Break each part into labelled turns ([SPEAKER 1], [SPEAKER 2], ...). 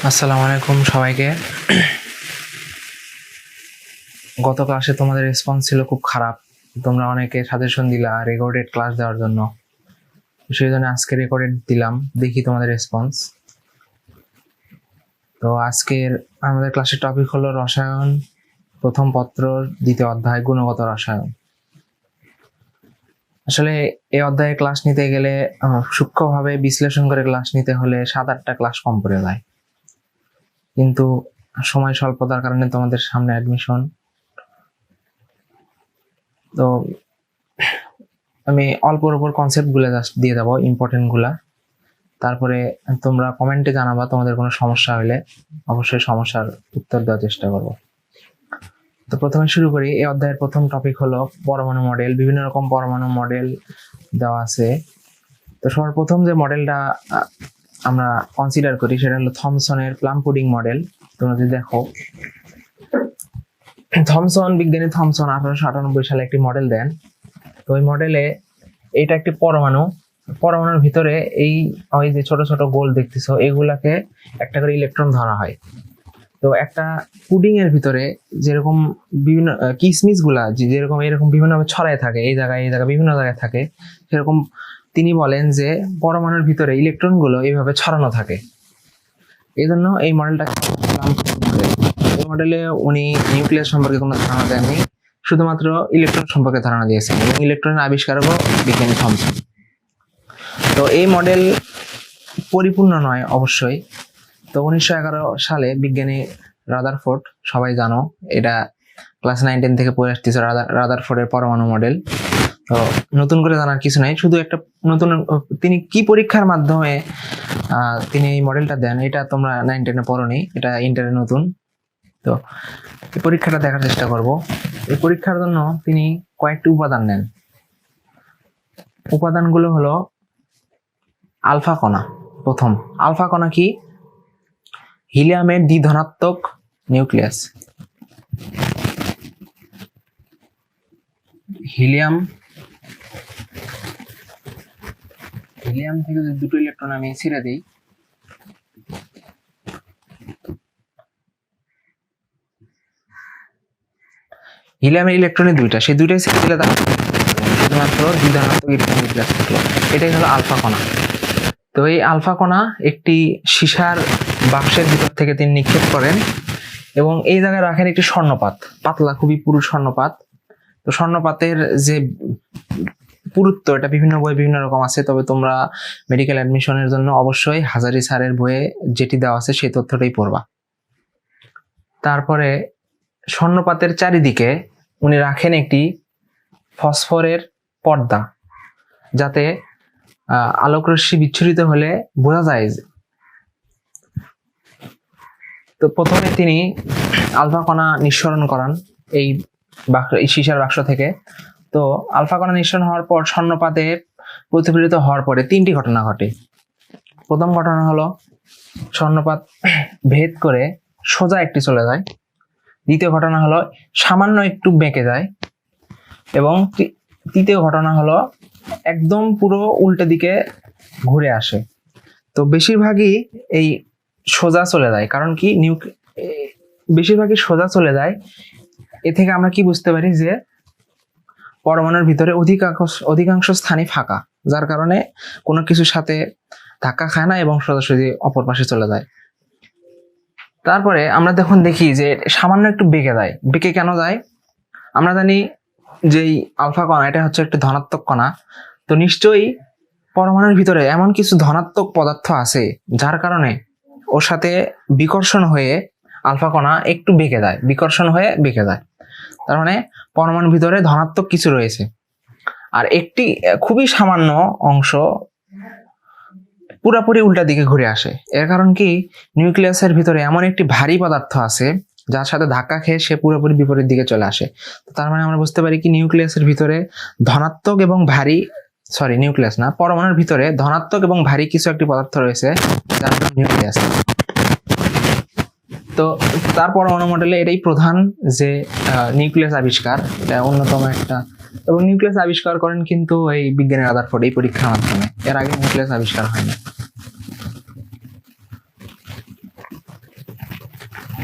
[SPEAKER 1] আসসালামু আলাইকুম সবাইকে। গত ক্লাসে তোমাদের রেসপন্স ছিল খুব খারাপ। তোমরা অনেকে সাজেশন দিলা রেকর্ডেড ক্লাস দেওয়ার জন্য, সেই জন্য আজকে রেকর্ডেড দিলাম। দেখি তোমাদের রেসপন্স। তো আজকের আমাদের ক্লাসের টপিক হলো রসায়ন প্রথম পত্র দ্বিতীয় অধ্যায় গুণগত রসায়ন। আসলে এই অধ্যায়ে ক্লাস নিতে গেলে সূক্ষ্মভাবে বিশ্লেষণ করে ক্লাস নিতে হলে 7-8টা ক্লাস কম পড়ে যায়, কিন্তু সময় স্বল্পতার কারণে তোমাদের সামনে অ্যাডমিশন। তো আমি অল্পর উপর কনসেপ্টগুলো জাস্ট দিয়ে দেবো, ইম্পর্টেন্টগুলা। তারপরে তোমরা কমেন্টে জানাবা তোমাদের কোনো সমস্যা হলে, অবশ্যই সমস্যার উত্তর দেওয়ার চেষ্টা করব। তো প্রথমে শুরু করি। এই অধ্যায়ের প্রথম টপিক হলো পরমাণু মডেল। বিভিন্ন রকম পরমাণু মডেল দেওয়া আছে। তো সবার প্রথম যে মডেলটা আমরা কনসিডার করি সেটা হলো থমসনের প্লাম পুডিং মডেল। তোমরা যদি দেখো, বিজ্ঞানী থমসন 1898 সালে একটি মডেল দেন। তো ওই মডেলে এইটা একটি পরমাণুর ভিতরে ওই যে ছোট ছোট গোল দেখতেছো, এগুলাকে একটা করে ইলেকট্রন ধরা হয়। তো একটা পুডিং এর ভিতরে যেরকম বিভিন্ন কিসমিস গুলা যেরকম এরকম বিভিন্নভাবে ছড়ায় থাকে, এই জায়গায় বিভিন্ন জায়গায় থাকে, সেরকম তিনি বলেন যে পরমাণুর ভিতরে ইলেকট্রন গুলো এইভাবে ছড়ানো থাকে। এই জন্য এই মডেলটা এই মডেলে উনি নিউক্লিয়াস সম্পর্কে কোনো ধারণা দেননি, শুধুমাত্র ইলেকট্রন সম্পর্কে ধারণা দিয়েছেন, এবং ইলেকট্রনের আবিষ্কারকও বিজ্ঞানী থমসন। তো এই মডেল পরিপূর্ণ নয় অবশ্যই। তো 1911 সালে বিজ্ঞানী রাদারফোর্ড, সবাই জানো, এটা ক্লাস 9-10 থেকে পড়ে আসতেছে, রাদারফোর্ডের পরমাণু মডেল। তো নতুন করে জানার কিছু নাই, শুধু একটা নতুন তিনি কি পরীক্ষার মাধ্যমে তিনি এই মডেলটা দেন, এটা তোমরা 9-10-এ পড়োনি, এটা ইন্টারে নতুন। তো এই পরীক্ষাটা দেখার চেষ্টা করব। এই পরীক্ষার জন্য তিনি কয়েকটি উপাদান নেন। উপাদানগুলো হলো আলফা কণা। প্রথম আলফা কণা কি? হিলিয়ামের দ্বিধনাত্মক নিউক্লিয়াস। হিলিয়াম থেকে যদি দুটো ইলেকট্রন আমি ছেড়ে দিই, হিলিয়ামের ইলেকট্রনে দুইটা, সেই দুইটাই ছেড়ে দিলে তার শুধুমাত্র দ্বিধনাত্মক ইলেকট্রন নিউক্লিয়াস থাকলো। এটাই হলো আলফা কণা। তো এই আলফা কণা একটি সীসার বাক্সের ভিতর থেকে তিনি নিক্ষেপ করেন, এবং এই জায়গায় রাখেন একটি স্বর্ণপাত, পাতলা, খুবই পুরু স্বর্ণপাত। তো স্বর্ণপাতের যে পুরুত্ব, এটা বিভিন্ন বইয়ে বিভিন্ন রকম আছে, তবে তোমরা মেডিকেল অ্যাডমিশনের জন্য অবশ্যই হাজারি স্যারের বইয়ে যেটি দেওয়া আছে সেই তথ্যটাই পড়বা। তারপরে স্বর্ণপাতের চারিদিকে উনি রাখেন একটি ফসফরের পর্দা, যাতে আলোকরশ্মি বিচ্ছুরিত হলে বোঝা যায়। তো প্রথমে তিনি আলফা কণা নিঃসরণ করান এই সীসার বাক্স থেকে। তো আলফা কণা নিঃসরণ হওয়ার পর স্বর্ণপাতে প্রতিফলিত হওয়ার পরে 3টি ঘটনা ঘটে। প্রথম ঘটনা হলো স্বর্ণপাত ভেদ করে সোজা একটি চলে যায়। দ্বিতীয় ঘটনা হলো সামান্য একটু বেঁকে যায়, এবং তৃতীয় ঘটনা হলো একদম পুরো উল্টো দিকে ঘুরে আসে। তো বেশিরভাগই এই সোজা চলে যায়, কারণ কি বেশিরভাগই সোজা চলে যায়। এ থেকে আমরা কি বুঝতে পারি যে পরমাণুর ভিতরে অধিকাংশ স্থানই ফাঁকা, যার কারণে কোনো কিছুর সাথে ধাক্কা খায় না এবং সোজাসুজি অপর পাশে চলে যায়। তারপরে আমরা যখন দেখি যে সামান্য একটু বেঁকে যায়, বেঁকে কেন যায়? আমরা জানি যে আলফা কণা এটা হচ্ছে একটা ধনাত্মক কণা। তো নিশ্চয়ই পরমাণুর ভিতরে এমন কিছু ধনাত্মক পদার্থ আছে যার কারণে ওর সাথে বিকর্ষণ হয়ে আলফা কণা একটু বেঁকে যায়, তার মানে পরমাণুর ভিতরে ধনাত্মক কিছু রয়েছে। আর একটি খুবই সামান্য অংশ পুরোপুরি উল্টা দিকে ঘুরে আসে। এর কারণ কি? নিউক্লিয়াসের ভিতরে এমন একটি ভারী পদার্থ আছে যার সাথে ধাক্কা খেয়ে সে পুরোপুরি বিপরীত দিকে চলে আসে। তো তার মানে আমরা বুঝতে পারি কি নিউক্লিয়াসের ভিতরে ধনাত্মক এবং ভারী, নিউক্লিয়াস না, পরমাণুর ভিতরে ধনাত্মক এবং ভারী কিছু একটি পদার্থ রয়েছে যার নাম নিউক্লিয়াস। তো তার পরমাণু মডেলে এটাই প্রধান যে নিউক্লিয়াস আবিষ্কার, এটা অন্যতম একটা। এবং নিউক্লিয়াস আবিষ্কার করেন কিন্তু এই বিজ্ঞানী রাদারফোর্ড এই পরীক্ষার মাধ্যমে, এর আগে নিউক্লিয়াস আবিষ্কার হয় না। তো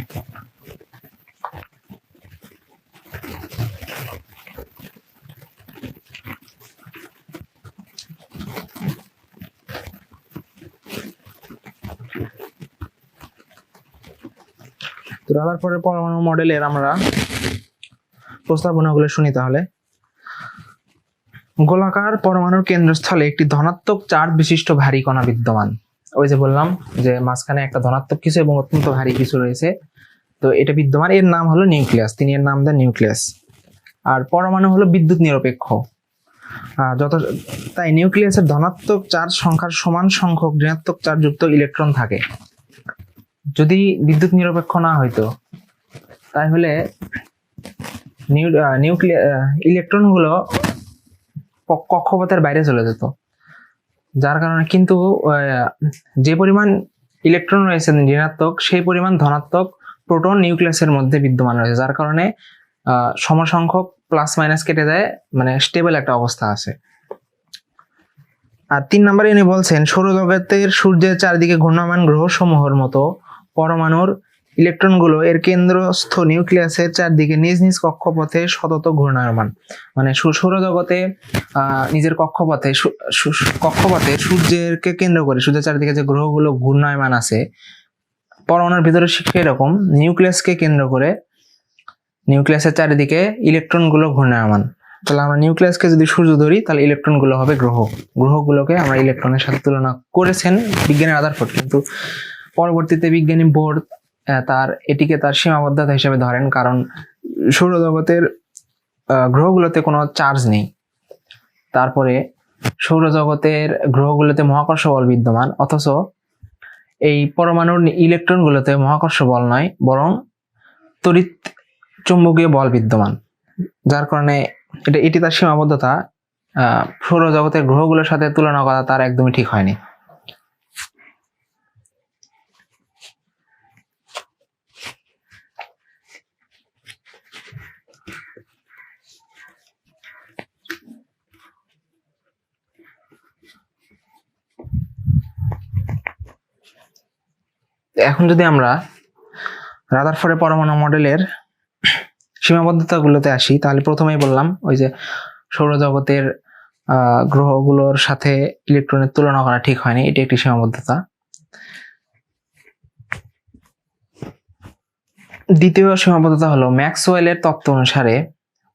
[SPEAKER 1] রাদারফোর্ডের পরমাণু মডেলের আমরা প্রস্তাবনাগুলো শুনি তাহলে। গোলাকার পরমাণুর কেন্দ্রস্থলে একটি ধনাত্মক চার্জ বিশিষ্ট ভারী কণা বিদ্যমান। ওই যে বললাম যে মাঝখানে একটা ধনাত্মক কিছু এবং অত্যন্ত ভারী কিছু রয়েছে, তো এটা বিদ্যমান, এর নাম হলো নিউক্লিয়াস। তিনি এর নাম দেন নিউক্লিয়াস। আর পরমাণু হলো বিদ্যুৎ নিরপেক্ষ, তাই নিউক্লিয়াসের ধনাত্মক চার্জ সংখ্যার সমান সংখ্যক ঋণাত্মক চার্জযুক্ত ইলেকট্রন থাকে। যদি বিদ্যুৎ নিরপেক্ষ না হইতো তাহলে ইলেকট্রনগুলো কক্ষপথের বাইরে চলে যেত, যার কারণে কিন্তু যে পরিমাণ ইলেকট্রন রয়েছে ঋণাত্মক সেই পরিমাণ ধনাত্মক প্রোটন নিউক্লিয়াসের মধ্যে বিদ্যমান রয়েছে, যার কারণে সমসংখ্যক প্লাস মাইনাস কেটে যায়, মানে স্টেবল একটা অবস্থা আছে। আর 3 নম্বরে উনি বলছেন সৌরজগতের সূর্যের চারদিকে ঘূর্ণায়মান গ্রহসমূহের মতো পরমাণুর ইলেকট্রনগুলো এর কেন্দ্রস্থ নিউক্লিয়াসের চারদিকে নিজ নিজ কক্ষপথে সতত ঘূর্ণায়মান। মানে সৌরজগতে নিজের কক্ষপথে সূর্যকে কেন্দ্র করে, সূর্যের চারদিকে যে গ্রহগুলো ঘূর্ণায়মান আছে, পরমাণুর ভিতরে এরকম নিউক্লিয়াসকে কেন্দ্র করে নিউক্লিয়াসের চারিদিকে ইলেকট্রনগুলো ঘূর্ণায়মান। তাহলে আমরা নিউক্লিয়াসকে যদি সূর্য ধরি তাহলে ইলেকট্রনগুলো হবে গ্রহগুলোকে আমরা ইলেকট্রনের সাথে তুলনা করেছেন বিজ্ঞানী রাদারফোর্ড, কিন্তু পরবর্তীতে বিজ্ঞানী বোর এটিকে তার সীমাবদ্ধতা হিসেবে ধরেন, কারণ সৌরজগতের গ্রহগুলোতে কোনো চার্জ নেই। তারপরে সৌরজগতের গ্রহগুলোতে মহাকর্ষ বল বিদ্যমান, অথচ এই পরমাণুর ইলেকট্রনগুলোতে মহাকর্ষ বল নয় বরং তড়িৎ চুম্বকীয় বল বিদ্যমান, যার কারণে এটি তার সীমাবদ্ধতা। সৌরজগতের গ্রহগুলোর সাথে তুলনা করা তার একদমই ঠিক হয়নি। এখন যদি আমরা রাদারফোর্ডের পরমাণু মডেলের সীমাবদ্ধতাগুলোতে আসি, তাহলে প্রথমেই বললাম ওই যে সৌরজগতের গ্রহগুলোর সাথে ইলেকট্রনের তুলনা করা ঠিক হয়নি, এটি একটি সীমাবদ্ধতা। দ্বিতীয় সীমাবদ্ধতা হলো ম্যাক্সওয়েলের তত্ত্ব অনুসারে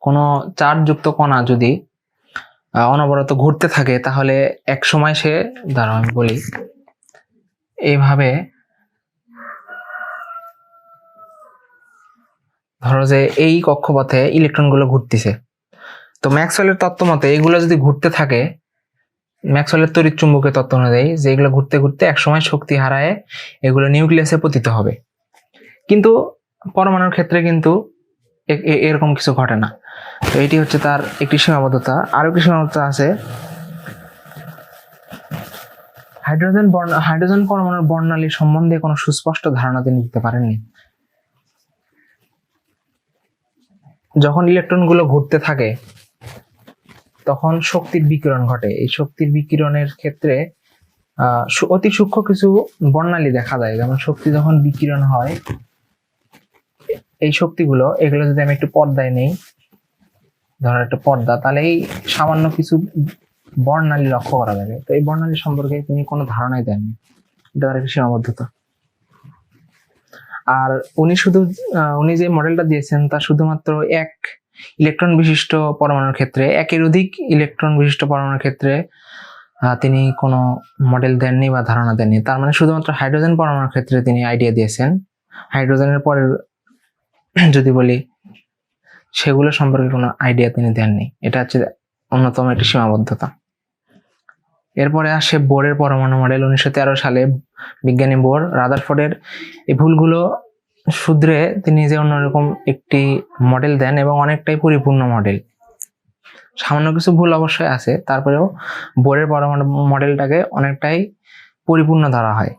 [SPEAKER 1] কোনো চার্জযুক্ত কণা যদি অনবরত ঘুরতে থাকে তাহলে এক সময় সে, দাঁড়াও আমি বলি, এইভাবে ধরো যে এই কক্ষপথে ইলেকট্রনগুলো ঘুরতেছে, তো ম্যাক্সওয়েলের তত্ত্ব মতে এগুলো যদি ঘুরতে থাকে, ম্যাক্সওয়েলের তড়িৎ চুম্বকীয় তত্ত্ব অনুযায়ী যে এগুলো ঘুরতে ঘুরতে একসময় শক্তি হারায় এগুলো নিউক্লিয়াসে পতিত হবে। কিন্তু পরমাণুর ক্ষেত্রে কিন্তু এরকম কিছু ঘটে না। তো এটি হচ্ছে তার একটি সীমাবদ্ধতা। আরো একটি সীমাবদ্ধতা আছে, হাইড্রোজেন পরমাণুর বর্ণালী সম্বন্ধে কোনো সুস্পষ্ট ধারণা তিনি দিতে পারেননি। যখন ইলেকট্রনগুলো ঘুরতে থাকে তখন শক্তির বিকিরণ ঘটে। এই শক্তির বিকিরণের ক্ষেত্রে অতি সূক্ষ্ম কিছু বর্ণালী দেখা যায়, যেমন শক্তি যখন বিকিরণ হয়, এই শক্তিগুলো এগুলো যদি আমি একটু পর্দায় নেই, ধরো একটা পর্দা, তাহলে এই সামান্য কিছু বর্ণালী লক্ষ্য করা যাবে। তো এই বর্ণালী সম্পর্কে তিনি কোনো ধারণাই দেননি, এটা তার একটি সীমাবদ্ধতা। আর উনি যে মডেলটা দিয়েছেন তা শুধুমাত্র এক ইলেকট্রন বিশিষ্ট পরমাণুর ক্ষেত্রে, একের অধিক ইলেকট্রন বিশিষ্ট পরমাণুর ক্ষেত্রে তিনি কোনো মডেল দেননি বা ধারণা দেননি। তার মানে শুধুমাত্র হাইড্রোজেন পরমাণুর ক্ষেত্রে তিনি আইডিয়া দিয়েছেন। হাইড্রোজেনের পরের যদি বলি সেগুলো সম্পর্কে কোনো আইডিয়া তিনি দেননি, এটা হচ্ছে অন্যতম একটি সীমাবদ্ধতা। এরপরে আসে বোরের পরমাণু মডেল। 1913 সালে বিজ্ঞানী বোর রাদারফোর্ডের এই ভুলগুলো শুধরে তিনি যে অন্যরকম একটি মডেল দেন এবং অনেকটাই পরিপূর্ণ মডেল। সামান্য কিছু ভুল অবশ্যই আছে, তারপরেও বোরের পরমাণু মডেলটাকে অনেকটাই পরিপূর্ণ ধরা হয়।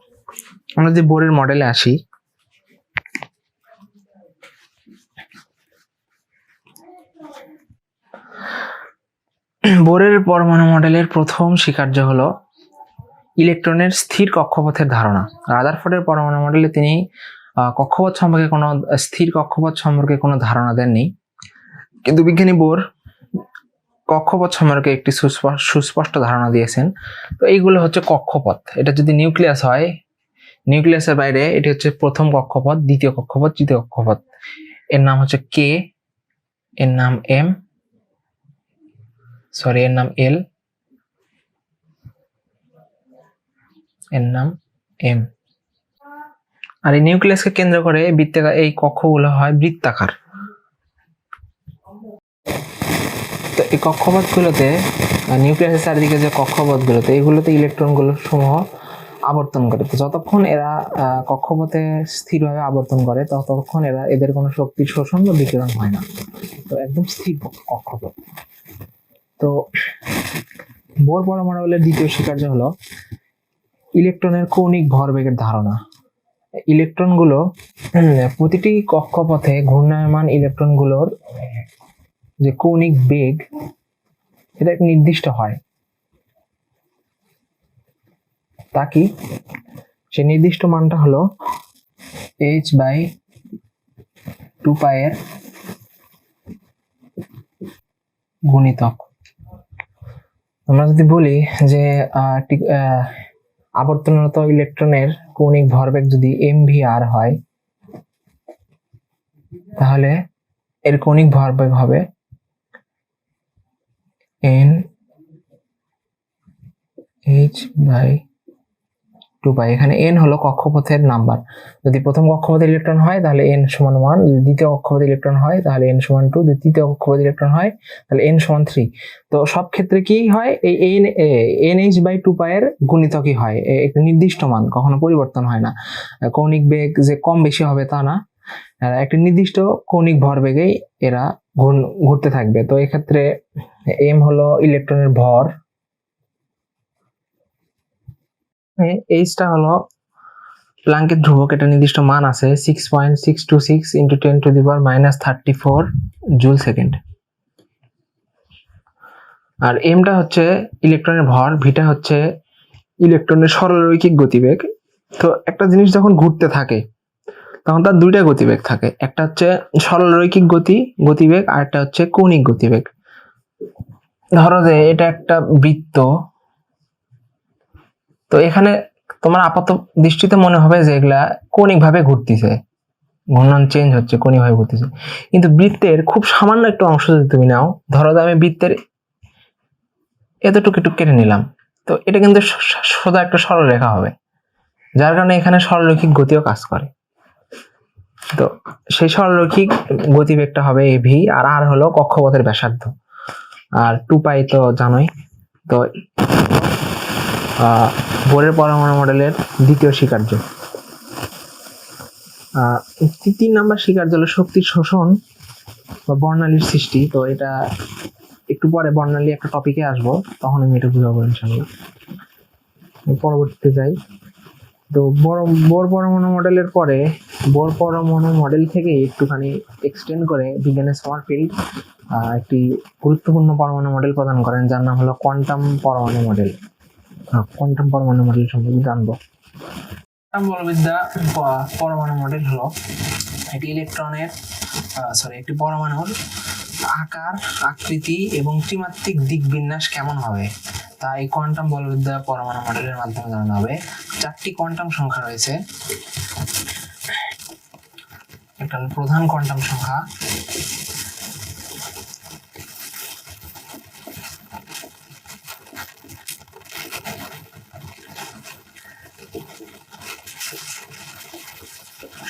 [SPEAKER 1] আমরা যদি বোরের মডেলে আসি, বোরের পরমাণু মডেলের প্রথম স্বীকার্য হলো ইলেকট্রনের স্থির কক্ষপথের ধারণা। রাদারফোর্ডের পরমাণু মডেলে তিনি কক্ষপথ সম্পর্কে কোনো স্থির কক্ষপথ সম্পর্কে কোনো ধারণা দেননি, কিন্তু বিজ্ঞানী বোর কক্ষপথ সম্পর্কে একটি সুস্পষ্ট ধারণা দিয়েছেন। তো এইগুলো হচ্ছে কক্ষপথ। এটা যদি নিউক্লিয়াস হয়, নিউক্লিয়াসের বাইরে এটি হচ্ছে প্রথম কক্ষপথ, দ্বিতীয় কক্ষপথ, তৃতীয় কক্ষপথ। এর নাম হচ্ছে কে, এর নাম এম, সরি এর নাম এল, এর নাম এম। আর এই নিউক্লিয়াসকে কেন্দ্র করে বৃত্তাকার এই কক্ষগুলো হয় বৃত্তাকার। তো এই কক্ষপথগুলোতে, নিউক্লিয়াসের চারিদিকে যে কক্ষপথগুলোতে, এগুলোতে ইলেকট্রনগুলো সমূহ আবর্তন করে। তো যতক্ষণ এরা কক্ষপথে স্থিরভাবে আবর্তন করে ততক্ষণ এদের কোনো শক্তির শোষণ বা বিকিরণ হয় না। তো একদম স্থির কক্ষপথ। তো বোর পরমাণুর দ্বিতীয় স্বীকার্য হলো ইলেকট্রনের কৌণিক ভরবেগের ধারণা। ইলেকট্রনগুলো প্রতিটি কক্ষপথে ঘূর্ণায়মান ইলেকট্রনগুলোর যে কৌণিক বেগ, এটা নির্দিষ্ট হয়। তা কি? সে নির্দিষ্ট মানটা হলো h/2π এর গুণিতক। আমরা যদি বলি যে আবর্তনরত ইলেকট্রনের কৌণিক ভরবেগ যদি mvr হয়, তাহলে এর কৌণিক ভরবেগ হবে nh/2π। এখানে n হলো কক্ষপথের নাম্বার। যদি প্রথম কক্ষপথে ইলেকট্রন হয় তাহলে n সমান 1, যদি দ্বিতীয় কক্ষপথে ইলেকট্রন হয় তাহলে n সমান 2, যদি তৃতীয় কক্ষপথে ইলেকট্রন হয় তাহলে n সমান 3। তো সব ক্ষেত্রে কি হয়, এই nh/2π এর গুণিতকই হয়, একটা নির্দিষ্ট মান, কখনো পরিবর্তন হয় না। কৌণিক বেগ যে কম বেশি হবে তা না, একটা নির্দিষ্ট কৌণিক ভরবেগেই এরা ঘুরতে থাকবে। তো এক্ষেত্রে m হলো ইলেকট্রনের ভর, এইচটা হলো প্লাঙ্কের ধ্রুবক, এটা নির্দিষ্ট মান আছে 6.626 × 10⁻34 জুল সেকেন্ড। আর এমটা হচ্ছে ইলেকট্রনের ভর, ভিটা হচ্ছে ইলেকট্রনের সরলরৈখিক গতিবেগ। তো একটা জিনিস যখন ঘুরতে থাকে তখন তার দুইটা গতিবেগ থাকে, একটা হচ্ছে সরলরৈখিক গতিবেগ আর একটা হচ্ছে কৌণিক গতিবেগ। ধরো যে এটা একটা বৃত্ত, তো এখানে তোমার আপাত দৃষ্টিতে মনে হবে যে এগুলা কৌণিক ভাবে ঘুরতেছে, ঘূর্ণন চেঞ্জ হচ্ছে, কৌণিক ভাবে ঘুরতেছে। কিন্তু বৃত্তের খুব সামান্য একটা অংশ যদি তুমি নাও, ধরো যে আমি বৃত্তের এতটুকু একটু কেটে নিলাম, তো এটা কিন্তু সোজা একটা সরল রেখা হবে, যার কারণে এখানে সরলরৈখিক গতিও কাজ করে। তো সেই সরলরৈখিক গতিবেগটা হবে v, আর r হলো কক্ষপথের ব্যাসার্ধ, আর 2π তো জানোই। তো বোরের পরমাণু মডেলের দ্বিতীয় স্বীকার্য। 3 নাম্বার স্বীকার্য হলো শক্তির শোষণ বা বর্ণালীর সৃষ্টি। তো এটা একটু পরে বর্ণালী একটা টপিকে আসবো, তখন আমি এটা বুঝাবো ইনশাআল্লাহ। পরবর্তীতে যাই। তো বোর পরমাণু মডেলের পরে বোর পরমাণু মডেল থেকে একটুখানি এক্সটেন্ড করে বিজ্ঞানের সমারফিল্ড একটি গুরুত্বপূর্ণ পরমাণু মডেল প্রদান করেন, যার নাম হলো কোয়ান্টাম পরমাণু মডেল। কোয়ান্টাম পরমাণু মডেল সম্পর্কে জানবো। কোয়ান্টাম বলবিদ্যা পরমাণু মডেল হলো একটি পরমাণুর আকার, আকৃতি এবং ত্রিমাত্রিক দিক বিন্যাস কেমন হবে তা এই কোয়ান্টাম বলবিদ্যা পরমাণু মডেলের মাধ্যমে জানানো হবে। 4টি কোয়ান্টাম সংখ্যা রয়েছে। একটা হলো প্রধান কোয়ান্টাম সংখ্যা,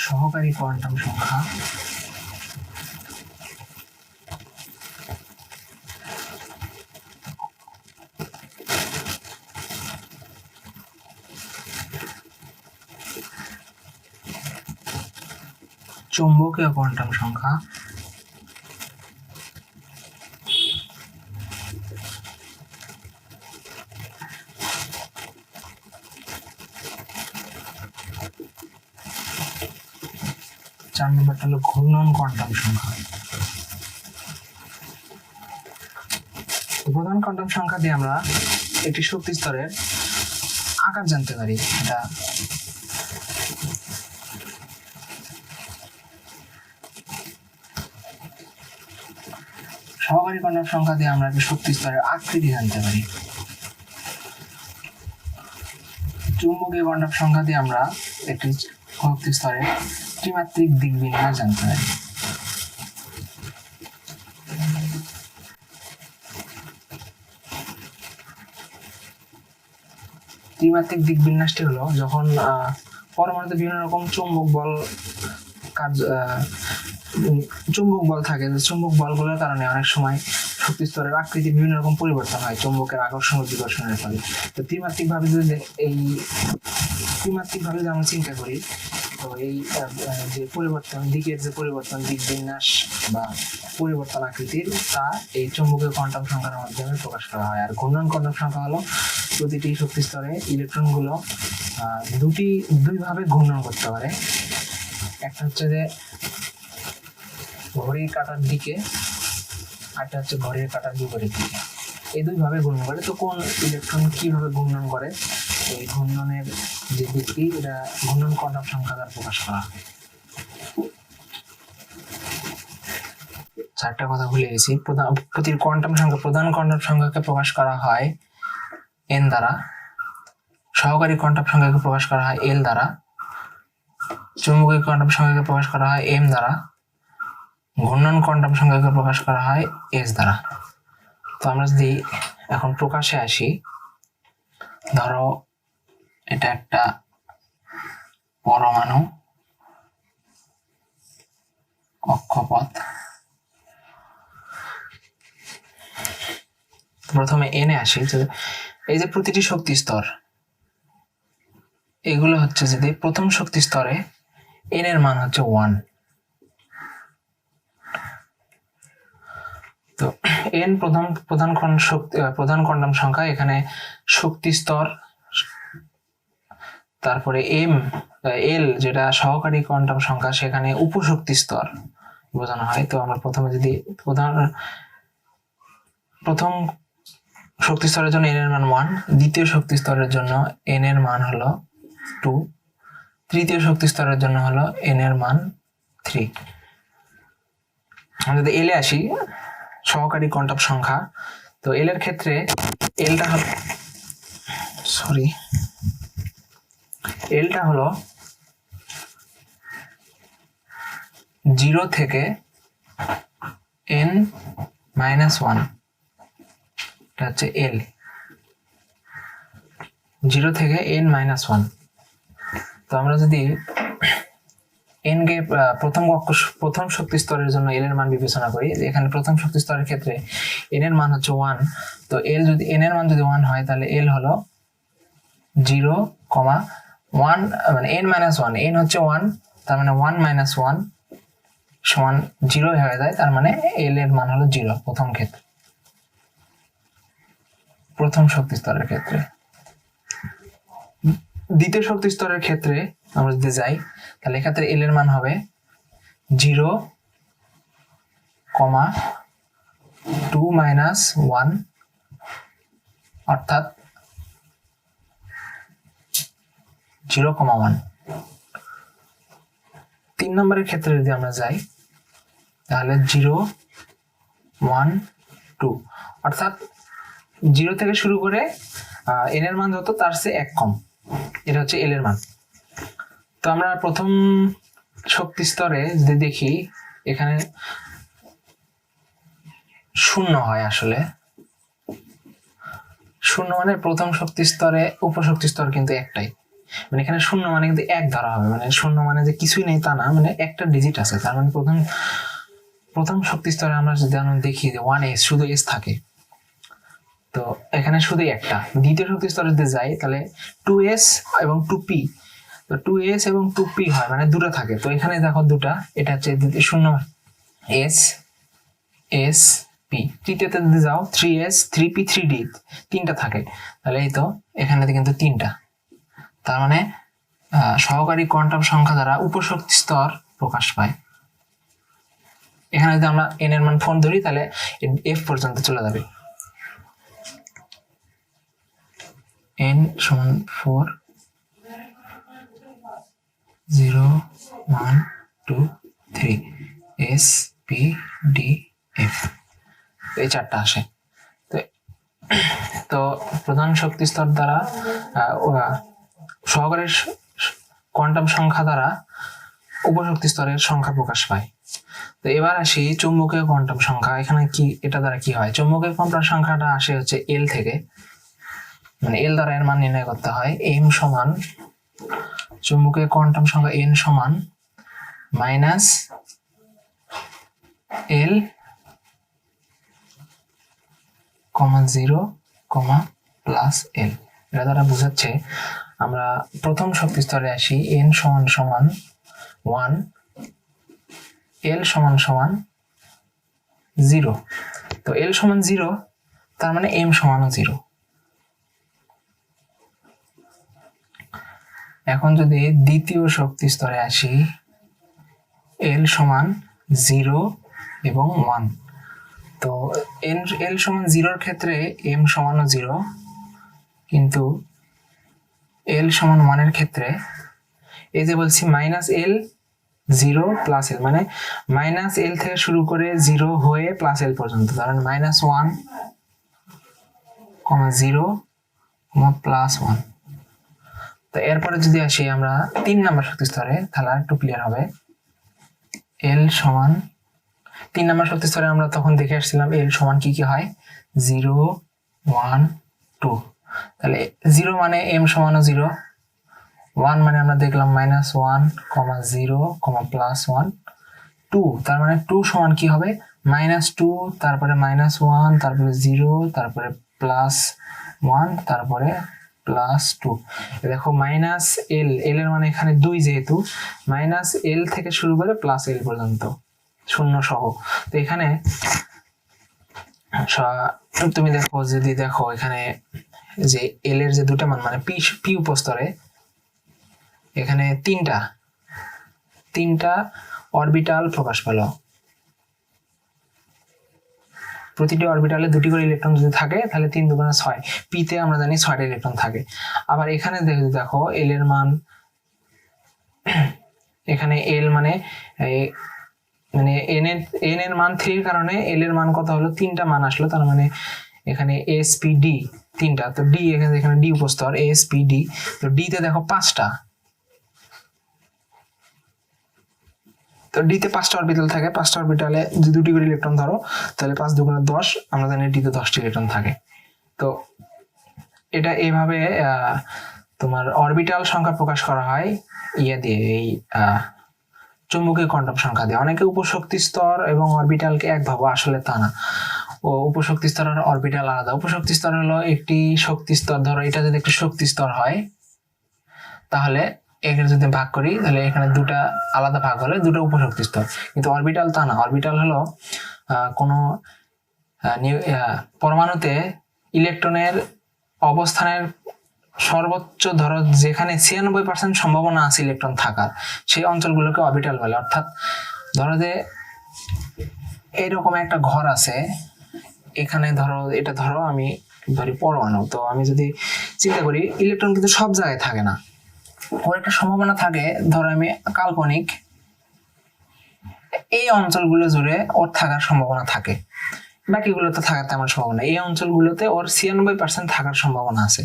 [SPEAKER 1] সহকারী কোয়ান্টাম সংখ্যা, চৌম্বকীয় কোয়ান্টাম সংখ্যা, চার নম্বরটা হলো ঘূর্ণন কোয়ান্টাম সংখ্যা। প্রধান কোয়ান্টাম সংখ্যা দিয়ে আমরা একটি শক্তি স্তরের আকার জানতে পারি। এটা সহকারী কোয়ান্টাম সংখ্যা দিয়ে আমরা একটি শক্তি স্তরের আকৃতি জানতে পারি। চুম্বকীয় কোয়ান্টাম সংখ্যা দিয়ে আমরা একটি শক্তি স্তরের ত্রিমাত্রিক দিকবিন্যাস জানতে পারি। ত্রিমাত্রিক দিকবিন্যাসটি হলো যখন পরমাণুতে বিভিন্ন রকম চুম্বক বল থাকে, চুম্বক বলগুলোর কারণে অনেক সময় শক্তি স্তরের আকৃতি বিভিন্ন রকম পরিবর্তন হয় চুম্বকের আকর্ষণ ও বিকর্ষণের ফলে। তো ত্রিমাত্রিক ভাবে যদি আমরা চিন্তা করি, তো এই যে পরিবর্তন দিকের যে পরিবর্তন, দিক বিন্যাস বা পরিবর্তন আকৃতির, তা এই চুম্বকীয় কোয়ান্টাম সংখ্যার মাধ্যমে প্রকাশ করা হয়। আর ঘূর্ণন কোয়ান্টাম সংখ্যা হলো প্রতিটি শক্তি স্তরে ইলেকট্রনগুলো দুই ভাবে ঘূর্ণন করতে পারে। একটা হচ্ছে যে ঘড়ির কাঁটার দিকে, আরেকটা হচ্ছে ঘড়ির কাঁটার বিপরীত দিকে। এই দুই ভাবে ঘূর্ণন করে। তো কোন ইলেকট্রন কিভাবে ঘূর্ণন করে, এই ঘূর্ণনের যে দিকটি, এটা ঘূর্ণন কোয়ান্টাম সংখ্যা দ্বারা প্রকাশ করা হয়। চারটা কথা ভুলে গেছি। প্রতিটি কোয়ান্টাম সংখ্যা, প্রধান কোয়ান্টাম সংখ্যাকে প্রকাশ করা হয় n দ্বারা, সহকারী কোয়ান্টাম সংখ্যাকে প্রকাশ করা হয় l দ্বারা, চুম্বকীয় কোয়ান্টাম সংখ্যাকে প্রকাশ করা হয় m দ্বারা, ঘূর্ণন কোয়ান্টাম সংখ্যাকে প্রকাশ করা হয় s দ্বারা। তো আমরা যদি এখন প্রকাশে আসি, ধরো এটা একটা পরমাণু কক্ষপথ। প্রথমে এনে আসি, এই যে প্রতিটি শক্তি স্তর, এগুলো হচ্ছে যদি প্রথম শক্তি স্তরে n এর মান হচ্ছে 1, তো n প্রধান কোয়ান্টাম সংখ্যা, এখানে শক্তি স্তর, তারপরে l যেটা সহকারী কোয়ান্টাম সংখ্যা, সেখানে উপশক্তি স্তর বোঝানো হয়। তো আমরা প্রথমে যদি প্রথম শক্তি স্তরের জন্য n এর মান 1, দ্বিতীয় শক্তি স্তরের জন্য n এর মান হলো 2, তৃতীয় শক্তি স্তরের জন্য হলো n এর মান 3। আমরা যদি এলে আসি, সহকারী কোয়ান্টাম সংখ্যা, তো এল এর ক্ষেত্রে এলটা হলো 0 থেকে n-1, এটা হচ্ছে এল, 0 থেকে n-1। তো আমরা যদি n কে প্রথম শক্তি স্তরের জন্য এল এর মান বিবেচনা করি, এখানে প্রথম শক্তি স্তরের ক্ষেত্রে n এর মান হচ্ছে 1, তো n এর মান যদি 1 হয়, তাহলে l হলো 0,1, মানে n-1, n হচ্ছে 1, তার মানে 1 - 1 সমান 0 হয়ে যায়, তার মানে l এর মান হলো 0 প্রথম শক্তি স্তরের ক্ষেত্রে। দ্বিতীয় শক্তি স্তরের ক্ষেত্রে আমরা যদি যাই, তাহলে এক্ষেত্রে l এর মান হবে 0,2-1, অর্থাৎ 0,1। 3 নম্বরের ক্ষেত্রে যদি আমরা যাই, তাহলে 0,1,2, অর্থাৎ 0 থেকে শুরু করে n এর মান যত, তার চেয়ে 1 কম, এটা হচ্ছে l এর মান। তো আমরা প্রথম শক্তি স্তরে যদি দেখি, এখানে 0 হয়, আসলে 0 মানে প্রথম শক্তি স্তরে, উপশক্তি স্তর কিন্তু একটাই, মানে এখানে 0 মানে কিন্তু 1 ধরা হবে, মানে 0 মানে যে কিছুই নেই তা না, মানে একটা ডিজিট আছে, তার মানে প্রথম শক্তি স্তরে আমরা যদি দেখি যে 1s, শুধু s থাকে, তো এখানে শুধু একটা। দ্বিতীয় শক্তি স্তরে যদি যাই, তাহলে 2s এবং 2p, তো 2s এবং 2p হয়, মানে দুটো থাকে। তো এখানে দেখো দুটা, এটা হচ্ছে 0s s p। তৃতীয়তে যদি যাও 3s 3p 3d, তিনটা থাকে, তাহলে এই তো এখানে কিন্তু তিনটা। তার মানে সহকারী কোয়ান্টাম সংখ্যা দ্বারা উপশক্তি স্তর প্রকাশ পায়। এখানে যদি আমরা n এর মান 4 ধরি, তাহলে f পর্যন্ত চলে যাবে, n সমান 4, 0, 1, 2, 3, s p d f। এই চারটা আসে। তো তো প্রধান শক্তি স্তর দ্বারা সহকারী কোয়ান্টাম সংখ্যা দ্বারা উপশক্তি স্তরের সংখ্যা প্রকাশ পায়। তো এবার আসি চুম্বকীয় কোয়ান্টাম সংখ্যা। এখানে কি এটা দ্বারা কি হয়, চুম্বকীয় কোয়ান্টাম সংখ্যাটা আসে হচ্ছে এল থেকে, মানে এল দ্বারা এর মান নির্ণয় করতে হয়। এম সমান চুম্বকীয় কোয়ান্টাম সংখ্যা এন সমান মাইনাস এল কমা 0 কমা প্লাস এল। এটা দ্বারা বোঝাচ্ছে আমরা প্রথম শক্তি স্তরে আসি, এন সমান সমান 1, এল সমান সমান 0। তো এল সমান 0 তার মানে এম সমানও 0। এখন যদি দ্বিতীয় শক্তি স্তরে আসি, এল সমান 0 এবং 1, তো এল সমান 0-র ক্ষেত্রে এম সমানও 0, কিন্তু এল সমান 1-এর ক্ষেত্রে এই যে বলছি মাইনাস এল 0 প্লাস এল, মানে মাইনাস এল থেকে শুরু করে 0 হয়ে প্লাস এল পর্যন্ত, ধরেন মাইনাস 1 কমা 0 কমা প্লাস 1। তো এরপরে যদি আসি আমরা 3 নম্বর শক্তি স্তরে, তাহলে আর একটু ক্লিয়ার হবে। এল সমান 3 নম্বর শক্তি স্তরে আমরা তখন দেখে আসছিলাম এল সমান কি কি হয়, 0 1 2। তাহলে 0 মানে এম সমানও 0, 1 মানে আমরা দেখলাম মাইনাস 1 কমা 0 কমা প্লাস 1, 2 তার মানে 2 সমান কি হবে, মাইনাস 2 তারপরে মাইনাস 1 তারপরে 0 তারপরে প্লাস 1 তারপরে প্লাস 2। দেখো মাইনাস এল, এল এর মানে এখানে 2 যেহেতু মাইনাস এল থেকে শুরু করে প্লাস এল পর্যন্ত শূন্য সহ। তো এখানে তুমি দেখো, যদি দেখো এখানে যে এল এর যে দুটা মান মানে পি উপস্তরে এখানে তিনটা অরবিটাল প্রকাশ পেল। প্রতিটি অরবিটালে 2টি করে ইলেকট্রন যদি থাকে তাহলে 3 দুগুণে 6, পিতে আমরা জানি 6টা ইলেকট্রন থাকে। আবার এখানে দেখো এল এর মান, এখানে এল মানে এন এর মান 3 এর কারণে এল এর মান কত হলো, 3টা মান আসলো। তার মানে এখানে এসপিডি 3টা, তো ডি এখানে ডি উপস্তর এসপিডি, তো ডি তে দেখো 5টা, তো ডি তে 5টা অরবিটাল থাকে। 5টা অরবিটালে যদি 2টি করে ইলেকট্রন ধরো তাহলে 5 দুগুণে 10, আমরা জানি ডি তে 10টি ইলেকট্রন থাকে। তো এটা এইভাবে তোমার অরবিটাল সংখ্যা প্রকাশ করা হয় দিয়ে, এই চুম্বকীয় কোয়ান্টাম সংখ্যা দিয়ে। অনেকে উপশক্তি স্তর এবং অরবিটালকে এক ভাবো, আসলে তা না। ও উপশক্তি স্তর আর অরবিটাল আলাদা। উপশক্তি স্তর হলো একটি শক্তি স্তর, ধরো এটা যদি একটি শক্তি স্তর হয় তাহলে এখানে যদি ভাগ করি তাহলে এখানে 2টা আলাদা ভাগ হলে 2টা উপশক্তি স্তর, কিন্তু অরবিটাল তা না। অরবিটাল হলো কোনো পরমাণুতে ইলেকট্রনের অবস্থানের সর্বোচ্চ, ধরো যেখানে 96% সম্ভাবনা আছে ইলেকট্রন থাকার, সেই অঞ্চলগুলোকে অরবিটাল বলে। অর্থাৎ ধরো যে এইরকম একটা ঘর আছে, এখানে ধরো এটা ধরো আমি ধরি পরমাণু, তো আমি যদি চিন্তা করি ইলেকট্রন কিন্তু সব জায়গায় থাকে না, ওর একটা সম্ভাবনা থাকে, ধরো আমি কাল্পনিক এই অঞ্চলগুলো জুড়ে ওর থাকার সম্ভাবনা থাকে, বাকিগুলোতে থাকার তেমন সম্ভাবনা। এই অঞ্চলগুলোতে ওর 96% থাকার সম্ভাবনা আছে,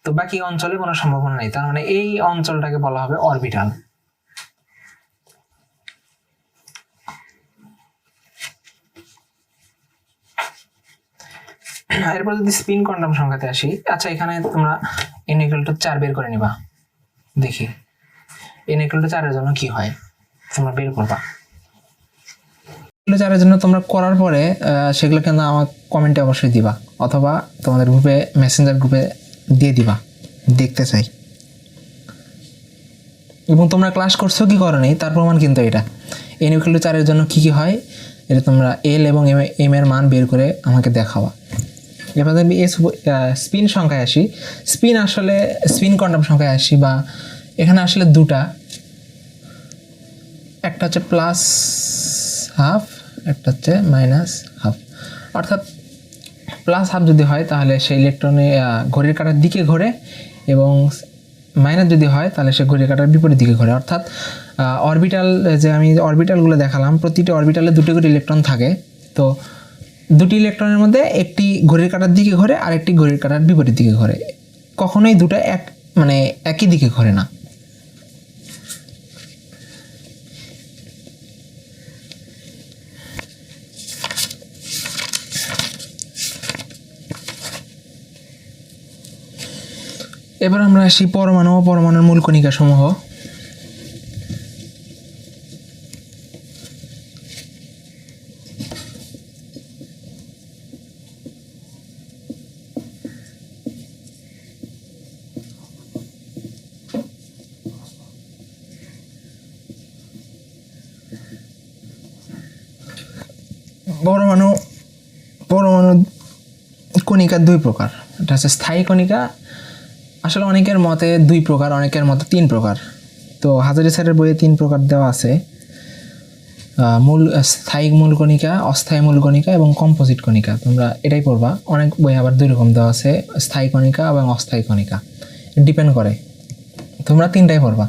[SPEAKER 1] তো বাকি অঞ্চলে কোনো সম্ভাবনা নেই। তার মানে এই অঞ্চলটাকে বলা হবে অরবিটাল। এরপর যদি স্পিন কোয়ান্টাম সংখ্যাতে আসি, আচ্ছা এখানে তোমরা n = 4 বের করে নিবা। দেখি n = 4 এর জন্য কি হয়, তোমরা বের করবা। 4 এর জন্য তোমরা করার পরে সেগুলো কিন্তু আমার কমেন্টে অবশ্যই দিবা, অথবা তোমাদের গ্রুপে, মেসেঞ্জার গ্রুপে দিয়ে দিবা, দেখতে চাই। এবং তোমরা ক্লাস করছো কি করো নাই তার প্রমাণ কিন্তু এটা। n = 4 এর জন্য কি কি হয় এটা তোমরা এল এবং এম এর মান বের করে আমাকে দেখাবা। এবার আমি স্পিন সংখ্যায় আসি। স্পিন কোয়ান্টাম সংখ্যায় আসি, বা এখানে আসলে 2টা, একটা হচ্ছে +½ একটা হচ্ছে -½ অর্থাৎ +½ যদি হয় তাহলে সেই ইলেকট্রনে ঘড়ির কাঁটার দিকে ঘোরে, এবং মাইনাস যদি হয় তাহলে সে ঘড়ির কাঁটার বিপরীত দিকে ঘোরে। অর্থাৎ অরবিটাল, যে আমি অরবিটালগুলো দেখালাম, প্রতিটি অরবিটালে 2টি করে ইলেকট্রন থাকে। তো দুটি ইলেকট্রনের মধ্যে একটি ঘড়ির কাঁটার দিকে ঘোরে আর একটি ঘড়ির কাঁটার বিপরীত দিকে ঘোরে, কখনোই দুটো মানে একই দিকে ঘোরে না। এবার আমরা আসি পরমাণু ও পরমাণুর মূল কণিকা সমূহ। পরমাণু কণিকা দুই প্রকার, এটা হচ্ছে স্থায়ী কণিকা। আসলে অনেকের মতে দুই প্রকার, অনেকের মতে তিন প্রকার। তো হাজারি স্যারের বইয়ে তিন প্রকার দেওয়া আছে, স্থায়ী মূল কণিকা, অস্থায়ী মূল কণিকা এবং কম্পোজিট কণিকা। তোমরা এটাই পড়বা। অনেক বই আবার দুই রকম দেওয়া আছে, স্থায়ী কণিকা এবং অস্থায়ী কণিকা, ডিপেন্ড করে। তোমরা তিনটাই পড়বা।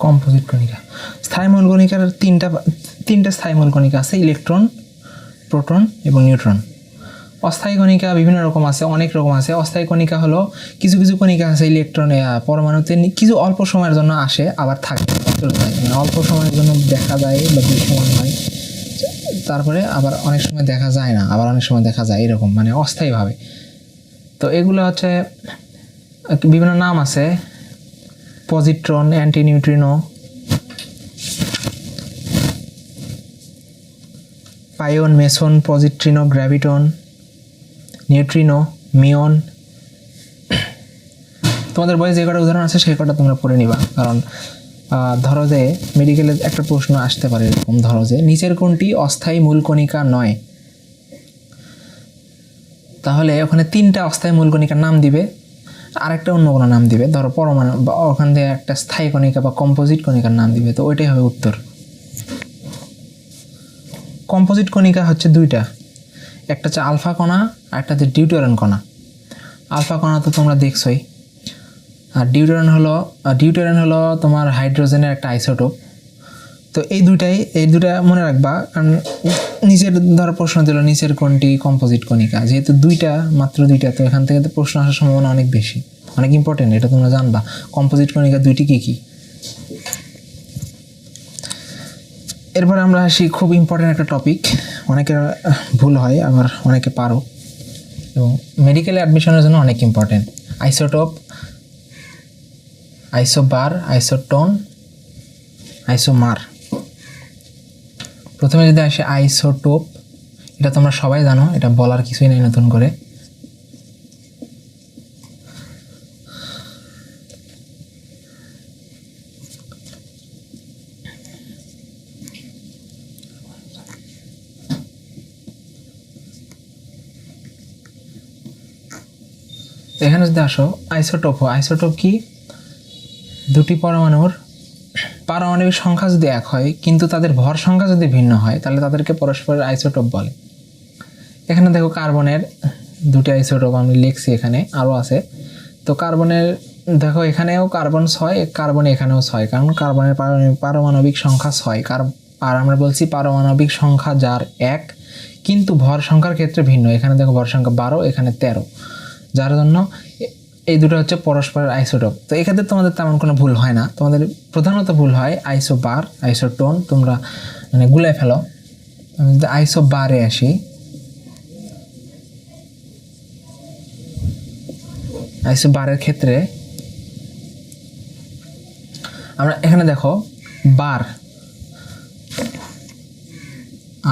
[SPEAKER 1] কম্পোজিট কণিকা, স্থায়ী মূল কণিকার তিনটা স্থায়ী মূল কণিকা আছে, ইলেকট্রন, প্রোটন এবং নিউট্রন। অস্থায়ী কণিকা বিভিন্ন রকম আছে, অনেক রকম আছে। অস্থায়ী কণিকা হলো কিছু কিছু কণিকা আছে ইলেকট্রন পরমাণুতে কিছু অল্প সময়ের জন্য আসে আবার থাকে, মানে অল্প সময়ের জন্য দেখা যায় বা দৃশ্যমান হয়, তারপরে আবার অনেক সময় দেখা যায় না, আবার অনেক সময় দেখা যায়, এরকম মানে অস্থায়ীভাবে। তো এগুলো হচ্ছে বিভিন্ন নাম আছে, positron, anti neutrino, pion, meson, positrino, graviton, neutrino, muon. তোমাদের বইয়ে যে কটা উদাহরণ আছে সেই কটা তোমরা পড়ে নিবা, কারণ ধরো যে মেডিকেলে একটা প্রশ্ন আসতে পারে এরকম, ধরো যে নিচের কোনটি অস্থায়ী মূল কণিকা নয়, তাহলে ওখানে তিনটা অস্থায়ী মূল কণিকার নাম দিবে, আরেকটা অন্য কোনো নাম দিবে, ধরো পরমাণু, বা ওখান থেকে একটা স্থায়ী কণিকা বা কম্পোজিট কণিকার নাম দিবে। তো ওইটাই হবে উত্তর। কম্পোজিট কণিকা হচ্ছে দুইটা, একটা হচ্ছে আলফা কণা আর একটা হচ্ছে ডিউটেরন কণা। আলফা কণা তো তোমরা দেখছোই, আর ডিউটেরন হলো তোমার হাইড্রোজেনের একটা আইসোটোপ। তো এই দুটা মনে রাখবা, কারণ নিচের ধরো প্রশ্ন দিল নিচের কোনটি কম্পোজিট কণিকা, যেহেতু মাত্র দুইটা, তো এখান থেকে তো প্রশ্ন আসার সম্ভাবনা অনেক বেশি, অনেক ইম্পর্টেন্ট, এটা তোমরা জানবা। কম্পোজিট কণিকা দুইটি কী কী। এরপর আমরা আসি খুব ইম্পর্টেন্ট একটা টপিক, অনেকের ভুল হয় আবার অনেকে পারো, এবং মেডিকেলে অ্যাডমিশনের জন্য অনেক important. Isotope, isobar, isotone, isomer. প্রথমে যদি আসে আইসোটোপ, এটা তোমরা সবাই জানো, এটা বলার কিছুই নেই নতুন করে। এখানে যদি আসো আইসোটোপ কি, দুটি পরমাণুর পারমাণবিক সংখ্যা যদি এক হয় কিন্তু তাদের ভর সংখ্যা যদি ভিন্ন হয়, তাহলে তাদেরকে পরস্পরের আইসোটোপ বলে। এখানে দেখো কার্বনের দুটি আইসোটোপ আমি লিখছি, এখানে আরও আছে। তো কার্বনের দেখো এখানেও কার্বন 6, কার্বন এখানেও 6, কারণ কার্বনের পারমাণবিক সংখ্যা 6। আর আমরা বলছি পারমাণবিক সংখ্যা যার 1, কিন্তু ভর সংখ্যার ক্ষেত্রে ভিন্ন। এখানে দেখো ভর সংখ্যা 12, এখানে 13, যার জন্য এই দুটো হচ্ছে পরস্পরের আইসোটোপ। তো এক্ষেত্রে তোমাদের তেমন কোনো ভুল হয় না, তোমাদের প্রধানত ভুল হয় আইসোবার, আইসোটোন, তোমরা মানে গুলায় ফেলো। আমি যদি আইসোবারে আসি, আইসোবারের ক্ষেত্রে আমরা এখানে দেখো বার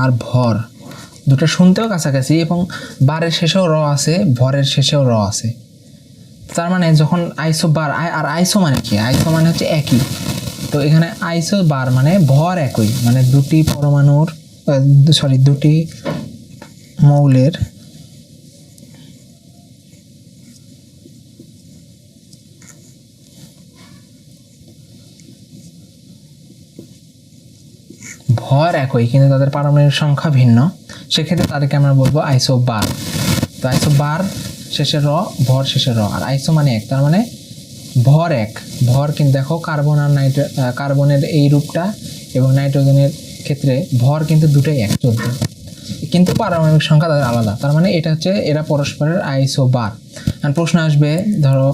[SPEAKER 1] আর ভর দুটো শুনতেও কাছাকাছি, এবং বারের শেষেও র আছে, ভরের শেষেও র আছে। তার মানে যখন আইসোবার, আর আইসো মানে কি, আইসো মানে হচ্ছে একই। তো এখানে আইসোবার মানে ভর একই, মানে দুটি মৌলের ভর একই কিন্তু তাদের পারমাণবিক সংখ্যা ভিন্ন, সেক্ষেত্রে তাদেরকে আমরা বলবো আইসোবার। তো আইসোবার শেষে র, ভর শেষে র, আর আইসো মানে এক, তার মানে ভর এক। ভর কিন্তু দেখো কার্বন আর কার্বনের এই রূপটা এবং নাইট্রোজেনের ক্ষেত্রে ভর কিন্তু দুটোই এক, 14, কিন্তু পারমাণবিক সংখ্যা তাদের আলাদা, তার মানে এটা হচ্ছে এরা পরস্পরের আইসোবার। আর প্রশ্ন আসবে, ধরো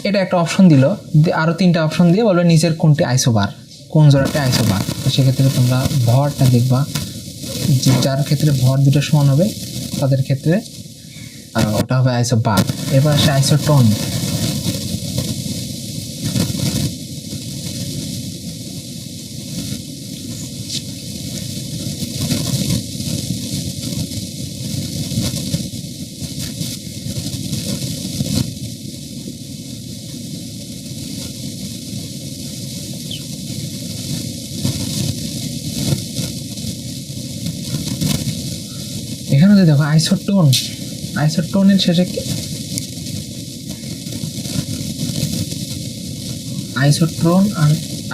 [SPEAKER 1] এটা একটা অপশন দিল, আরও 3টা অপশন দিয়ে বলবে নিচের কোনটি আইসোবার, কোন জোড়াটি আইসোবার। তো সেক্ষেত্রে তোমরা ভরটা দেখবা, যার ক্ষেত্রে ভর দুটো সমান হবে তাদের ক্ষেত্রে ওটা হবে আইসোবার। এরপর আসে আইসোটোন। এখানে যদি দেখো আইসোটোন, আইসোটোনের শেষে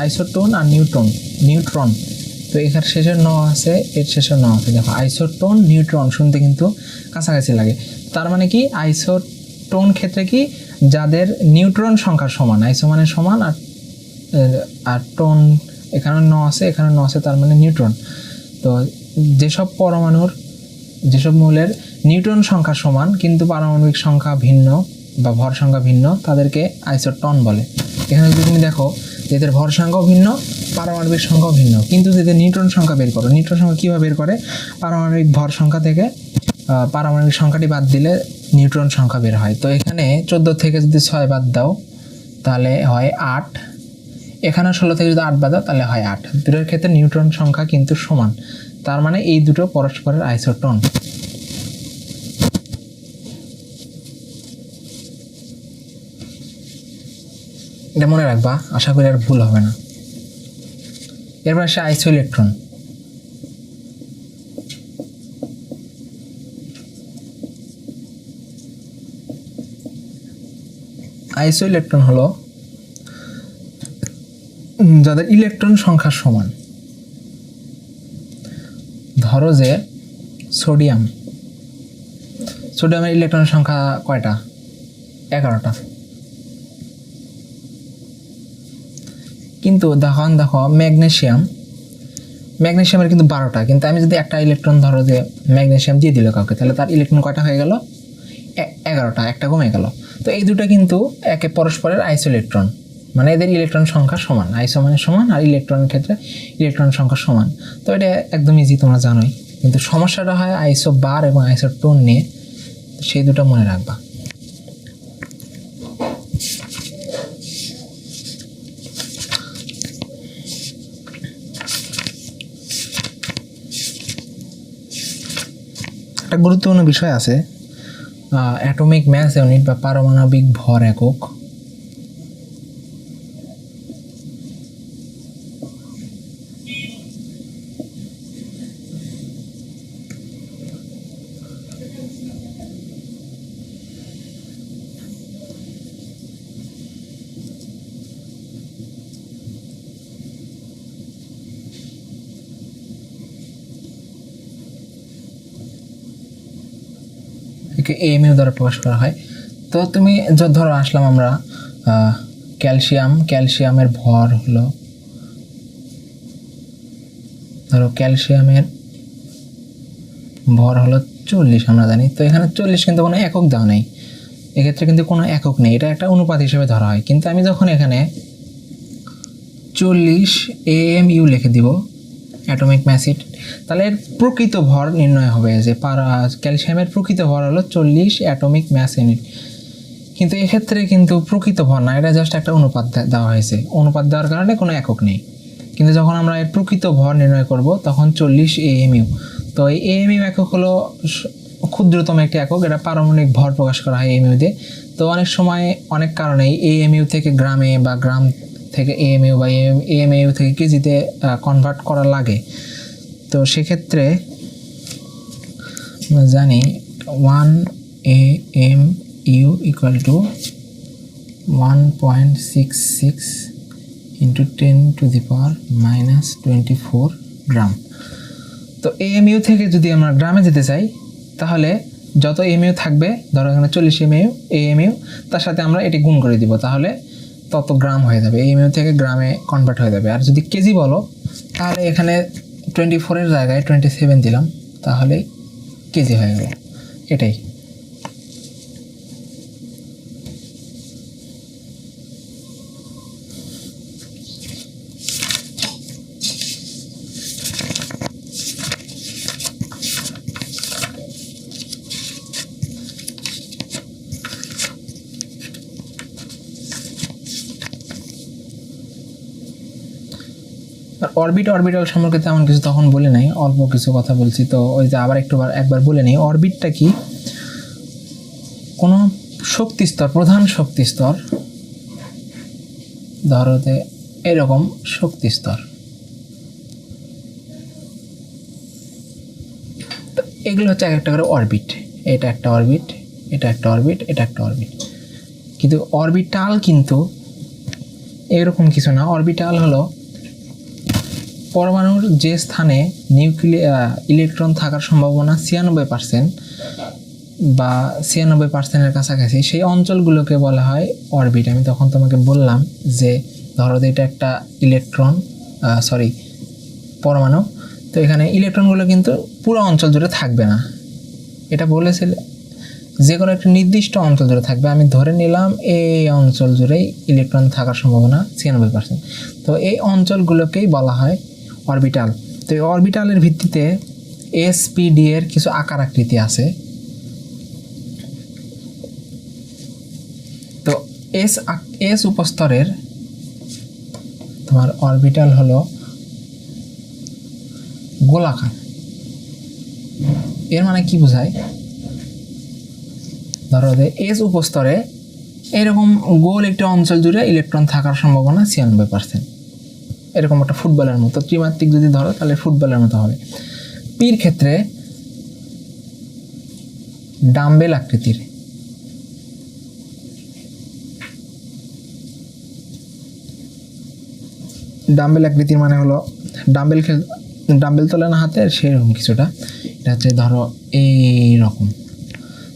[SPEAKER 1] আইসোটোন আর নিউট্রন, তো এখানে শেষের ন আছে, এর শেষের ন আছে। দেখো আইসোটোন নিউট্রন শুনতে কিন্তু কাছাকাছি লাগে, তার মানে কি আইসোটোন ক্ষেত্রে কি যাদের নিউট্রন সংখ্যা সমান, আইসো মানে সমান আর টোন এখানে ন আছে, এখানে ন আছে, তার মানে নিউট্রন। তো যেসব মৌলের নিউট্রন সংখ্যা সমান কিন্তু পারমাণবিক সংখ্যা ভিন্ন বা ভর সংখ্যা ভিন্ন তাদেরকে আইসোটোন বলে। এখানে যদি তুমি দেখো এদের ভর সংখ্যাও ভিন্ন, পারমাণবিক সংখ্যাও ভিন্ন, কিন্তু যদি নিউট্রন সংখ্যা বের করো, নিউট্রন সংখ্যা কীভাবে বের করে, পারমাণবিক ভর সংখ্যা থেকে পারমাণবিক সংখ্যাটি বাদ দিলে নিউট্রন সংখ্যা বের হয়। তো এখানে 14 থেকে যদি 6 বাদ দাও তাহলে হয় 8, এখানে 16 থেকে যদি 8 বাদ দাও তাহলে হয় 8। দুটোর ক্ষেত্রে নিউট্রন সংখ্যা কিন্তু সমান, তার মানে এই দুটো পরস্পরের আইসোটোন। এটা মনে রাখবা, আশা করি আর ভুল হবে না। এরপর আসে আইসো ইলেকট্রন। আইসো ইলেকট্রন হলো যাদের ইলেকট্রন সংখ্যা সমান। ধরো যে সোডিয়ামের ইলেকট্রন সংখ্যা কয়টা, 11টা, কিন্তু দেখো ম্যাগনেসিয়ামের কিন্তু 12টা, কিন্তু আমি যদি একটা ইলেকট্রন ধরো যে ম্যাগনেসিয়াম দিয়ে দিল কাউকে, তাহলে তার ইলেকট্রন কয়টা হয়ে গেল, 11টা, একটা কমে গেল। তো এই দুটো কিন্তু একে পরস্পরের আইসো ইলেকট্রন, মানে এদের ইলেকট্রন সংখ্যা সমান, আইসো মানে সমান আর ইলেকট্রনের ক্ষেত্রে ইলেকট্রন সংখ্যা সমান। তো এটা একদম ইজি, তোমরা জানোই, কিন্তু সমস্যাটা হয় আইসো বার এবং আইসোটোন নিয়ে, সেই দুটো মনে রাখবা। একটা গুরুত্বপূর্ণ বিষয় আছে, অ্যাটমিক ম্যাস ইউনিট বা পারমাণবিক ভর একক। এএমইউ দ্বারা প্রকাশ করা হয়। তো তুমি ধরো আসলাম আমরা ক্যালসিয়ামের ভর হলো, ধরো ক্যালসিয়ামের ভর হলো 40, আমরা জানি। তো এখানে 40 কিন্তু কোনো একক দেওয়া নেই, এক্ষেত্রে কিন্তু কোনো একক নেই, এটা একটা অনুপাত হিসেবে ধরা হয়। কিন্তু আমি যখন এখানে 40 AMU লিখে দিব, অ্যাটমিক ম্যাস ইউনিট, তাহলে এর প্রকৃত ভর নির্ণয় হবে যে ক্যালসিয়ামের প্রকৃত ভর হলো 40 অ্যাটমিক ম্যাস ইউনিট। কিন্তু এক্ষেত্রে কিন্তু প্রকৃত ভর না, এটা জাস্ট একটা অনুপাত দেওয়া হয়েছে, অনুপাত দেওয়ার কারণে কোনো একক নেই। কিন্তু যখন আমরা এর প্রকৃত ভর নির্ণয় করব তখন 40 AMU। তো এই AMU একক হলো ক্ষুদ্রতম একটি একক, এটা পারমাণবিক ভর প্রকাশ করা হয় AMU দিয়ে। তো অনেক সময় অনেক কারণেই AMU থেকে গ্রামে বা গ্রাম থেকে AMU বা AMU থেকে কেজিতে কনভার্ট করা লাগে। তো সেক্ষেত্রে আমরা জানি 1 AMU ইকুয়াল টু 1.66 × 10⁻⁻24 গ্রাম। তো এএমইউ থেকে যদি আমরা গ্রামে যেতে চাই তাহলে যত এমইউ থাকবে, ধরো এখানে 40 এএমইউ, তার সাথে আমরা এটি গুণ করে দিব, তাহলে তত গ্রাম হয়ে যাবে, এএমইউ থেকে গ্রামে কনভার্ট হয়ে যাবে। আর যদি কেজি বলো তাহলে এখানে 24 জায়গায় 27 দিলাম, তাহলেই কেজি হয়ে গেল। এটাই। অরবিটাল সম্পর্কে তেমন কিছু তখন বলে নাই, অল্প কিছু কথা বলছি। তো ওই যে আবার একবার বলে নেই, অরবিটটা কি, কোনো শক্তি স্তর, প্রধান শক্তি স্তর, ধরো যে এরকম শক্তি স্তর, তো এগুলো হচ্ছে এক একটা করে অরবিট। এটা একটা অরবিট, এটা একটা অরবিট, এটা একটা অরবিট। কিন্তু অরবিটাল কিন্তু এরকম কিছু না। অরবিটাল হলো পরমাণুর যে স্থানে ইলেকট্রন থাকার সম্ভাবনা 96% বা 96%-এর কাছাকাছি, সেই অঞ্চলগুলোকে বলা হয় অরবিট। আমি তখন তোমাকে বললাম যে ধরো এটা একটা পরমাণু, তো এখানে ইলেকট্রনগুলো কিন্তু পুরো অঞ্চল জুড়ে থাকবে না, এটা বলেছিল যে কোনো একটা নির্দিষ্ট অঞ্চল জুড়ে থাকবে। আমি ধরে নিলাম এই অঞ্চল জুড়েই ইলেকট্রন থাকার সম্ভাবনা 96%, তো এই অঞ্চলগুলোকেই বলা হয় অরবিটাল। তো এই অরবিটালের ভিত্তিতে এসপিডি এর কিছু আকার আকৃতি আছে। তো এস উপস্তরের তোমার অরবিটাল হলো গোলাকার। এর মানে কি বোঝায়, ধরো যে এস উপস্তরে এরকম গোল একটা অঞ্চল জুড়ে ইলেকট্রন থাকার সম্ভাবনা 96%, এরকম একটা ফুটবলের মতো, ত্রিমাত্রিক যদি ধরো তাহলে ফুটবলের মতো হবে। পির ক্ষেত্রে ডাম্বেল আকৃতির, মানে হলো ডাম্বেল তোলে না হাতে, সেরকম কিছুটা। এটা হচ্ছে ধরো এইরকম।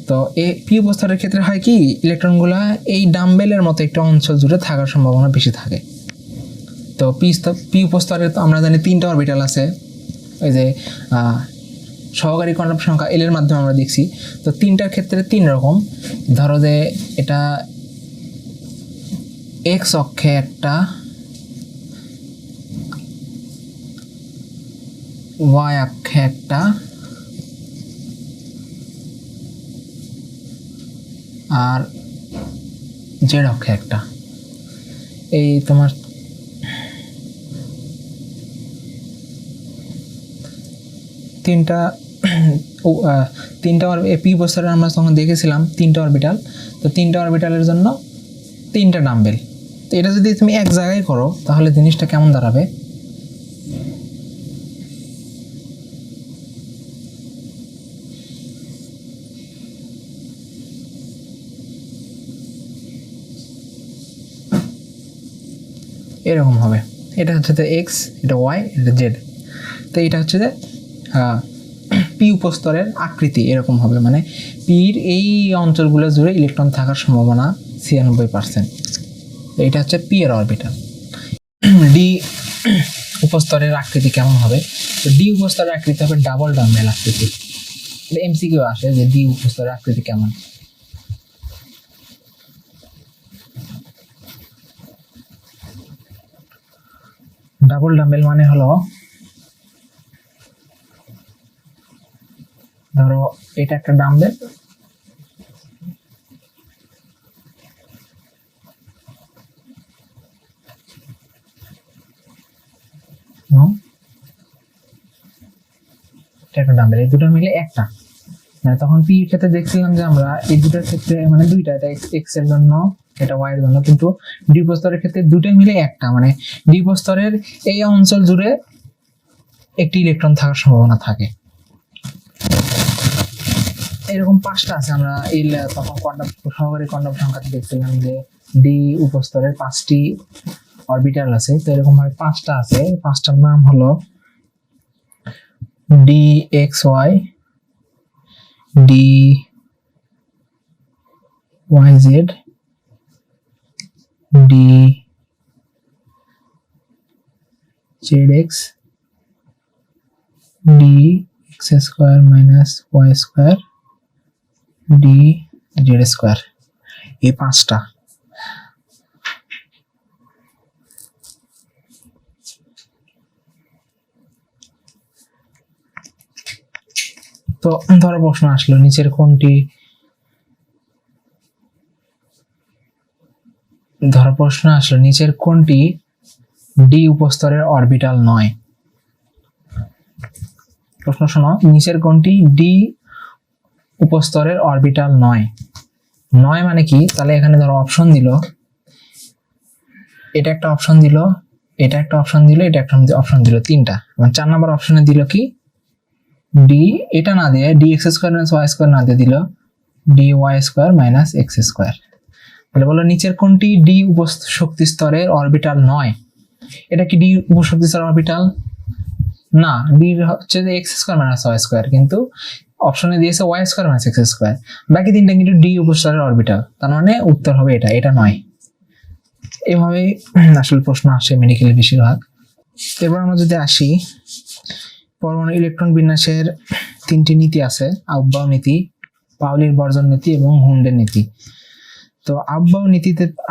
[SPEAKER 1] তো এই পি উপস্তরের ক্ষেত্রে হয় কি, ইলেকট্রনগুলা এই ডাম্বেলের মতো একটা অঞ্চল জুড়ে থাকার সম্ভাবনা বেশি থাকে। তো পি উপস্তরে তো আমরা জানি 3টা অরবিটাল আছে, ওই যে সহকারী কোয়ান্টাম সংখ্যা এল এর মাধ্যমে আমরা দেখছি। তো 3টার ক্ষেত্রে 3 রকম। ধরো যে এটা এক্স অক্ষে একটা, ওয়াই অক্ষে একটা, আর জেড অক্ষে একটা। এই তোমার তিনটা পি বছরে আমরা তখন দেখেছিলাম 3টা অরবিটাল। তো 3টা অরবিটালের জন্য 3টা ডাম্বেল। তো এটা যদি তুমি এক জায়গায় করো তাহলে জিনিসটা কেমন দাঁড়াবে, এরকম হবে। এটা হচ্ছে যে এক্স, এটা ওয়াই, এটা জেড। তো এটা হচ্ছে যে পি উপস্তরের আকৃতি এরকম হবে, মানে পির এই অঞ্চলগুলো জুড়ে ইলেকট্রন থাকার সম্ভাবনা 96%। এটা হচ্ছে পি এর অরবিটাল। ডি উপস্তরের আকৃতি কেমন হবে, তো ডি উপস্তরের আকৃতি হবে ডাবল ডাম্বেল আকৃতি। এমসিকিউ আসে যে ডি উপস্তরের আকৃতি কেমন। ডাবল ডাম্বেল মানে হলো, ধরো এটা একটা ডাম্বেল, একটা ডাম্বেল, এই দুটো মিলে একটা, মানে তখন পি এর ক্ষেত্রে দেখছিলাম যে আমরা এই দুটার ক্ষেত্রে মানে দুইটা, এটা এক্স এর জন্য, এটা ওয়াই এর জন্য, কিন্তু ডি প্রস্তরের ক্ষেত্রে দুটাই মিলে একটা, মানে ডি প্রস্তরের এই অঞ্চল জুড়ে একটি ইলেকট্রন থাকার সম্ভাবনা থাকে। এরকম 5টা আছে। আমরা এই তখন সহকারী কোয়ান্টাম সংখ্যাতে দেখছিলাম যে ডি উপস্তরের 5টি অরবিটাল আছে। তো এরকম ভাবে 5টা আছে, 5টার নাম হলো dxy dyz dzx dx square minus y square dz square, এই পাঁচটা। তো ধরো প্রশ্ন আসলো নিচের কোনটি ডি উপস্তরের অরবিটাল নয়। প্রশ্ন শোনো, নিচের কোনটি ডি উপস্তরের অরবিটাল নয়। নয় মানে কি? তাহলে এখানে ধরো অপশন দিল, এটা একটা অপশন দিল, এটা একটা অপশন দিল, এটা একটা অপশন দিল, তিনটা। মানে 4 নম্বর অপশনে দিল কি ডি, এটা না দিয়ে D x square minus y square না দিয়ে দিল D y square minus x square. তাহলে বলো নিচের কোনটি ডি উপশক্তি স্তরের অরবিটাল নয়। এটা কি ডি উপশক্তি স্তরের অরবিটাল না, ডি হচ্ছে যে x square minus y square, কিন্তু অপশনে দিয়েছে y square minus x square. বাকি তিনটা কিন্তু ডি উপস্তরের অরবিটাল, তার মানে উত্তর হবে এটা, এটা নয়। এভাবেই আসলে প্রশ্ন আসে মেডিকেলে বেশিরভাগ। এরপর আমরা যদি আসি, পরমাণু ইলেকট্রন বিন্যাসের 3টি নীতি আছে, আউবাউ নীতি, পাউলির বর্জন নীতি এবং হুন্ডের নীতি। তো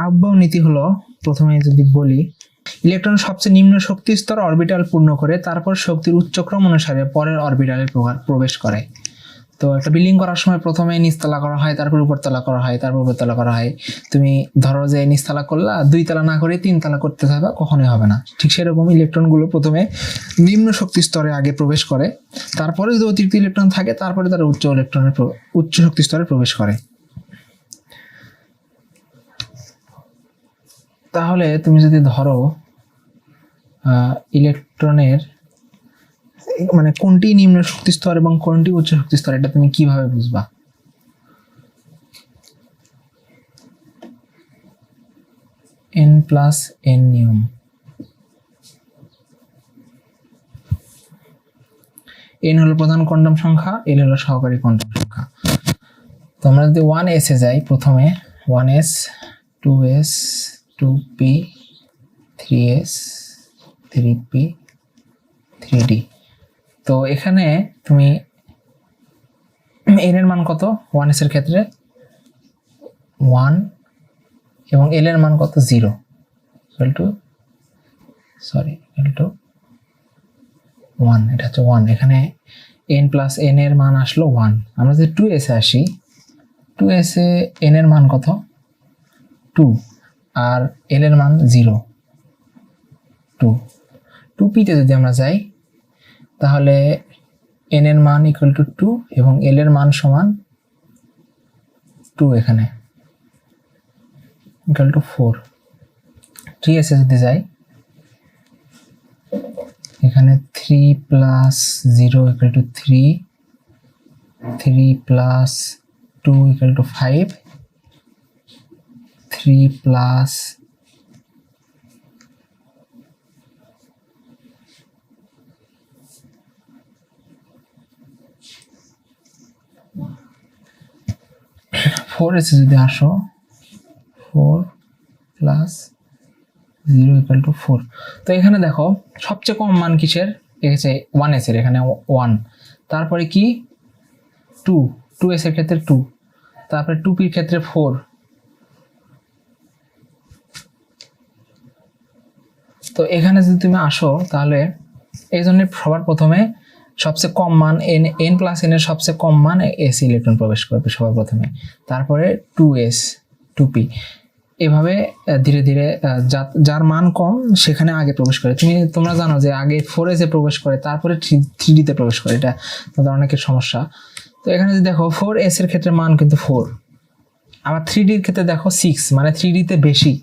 [SPEAKER 1] আউবাউ নীতি হলো, প্রথমে যদি বলি, ইলেকট্রন সবচেয়ে নিম্ন শক্তি স্তর অরবিটাল পূর্ণ করে তারপর শক্তির উচ্চক্রম অনুসারে পরের অরবিটালে প্রবেশ করে। তো একটা বিল্ডিং করার সময় প্রথমে নিচতলা করা হয়, তারপর উপরতলা করা হয়, তারপর উপরতলা করা হয়। তুমি ধরো যে নিচতলা করলা, 2 তলা না করে 3 তলা করতে হবে, কখনোই হবে না। ঠিক সেরকম ইলেকট্রনগুলো প্রথমে নিম্ন শক্তি স্তরে আগে প্রবেশ করে, তারপরে যদি অতিরিক্ত ইলেকট্রন থাকে তারপরে তারা উচ্চ শক্তি স্তরে প্রবেশ করে। তাহলে তুমি যদি ধরো ইলেকট্রনের মানে কোনটি নিম্ন শক্তি স্তর এবং কোনটি উচ্চ শক্তি স্তর, এটা তুমি কিভাবে বুঝবা? n+n নিয়ম। n হলো প্রধান কোয়ান্টাম সংখ্যা, l হলো সহকারী কোয়ান্টাম সংখ্যা। তো আমরা যদি 1s এ যাই, প্রথমে 1s 2s 2p 3s 3p 3d। তো এখানে তুমি n এর মান কত 1s এর ক্ষেত্রে 1 এবং l এর মান কত 0 equal to 1, এটা হচ্ছে 1। এখানে n+n এর মান আসলো 1। আমরা যদি 2s এ আসি, 2s এ n এর মান কত 2 আর l এর মান 0 2। 2p তে যদি আমরা যাই তাহলে n এর মান ইকুয়াল টু 2 এবং l এর মান সমান 2, এখানে ইকুয়াল টু 4। 3s এ যদি যাই, এখানে 3 + 0 equal to 3, 3 + 2 equal to 5, 3 + 4s যদি আসো, 4 + 0 ইকুয়াল টু 4। তো এখানে দেখো সবচেয়ে কম মান কিসের? এসে 1s এর, এখানে 1, তারপরে কি 2, 2s এর ক্ষেত্রে 2, তারপরে 2p এর ক্ষেত্রে 4। তো এখানে যদি তুমি আসো তাহলে এই জন্য সবার প্রথমে সবচেয়ে কম মান n+n এর সবচেয়ে কম মান s ইলেকট্রন প্রবেশ করবে সবার প্রথমে, তারপরে 2s 2p, এভাবে ধীরে ধীরে যার মান কম সেখানে আগে প্রবেশ করে। তোমরা জানো যে আগে 4s এ প্রবেশ করে তারপরে 3d তে প্রবেশ করে, এটা তোমাদের অনেকের সমস্যা। তো এখানে যদি দেখো 4s এর ক্ষেত্রে মান কিন্তু 4, আবার 3d এর ক্ষেত্রে দেখো 6, মানে 3d তে বেশি,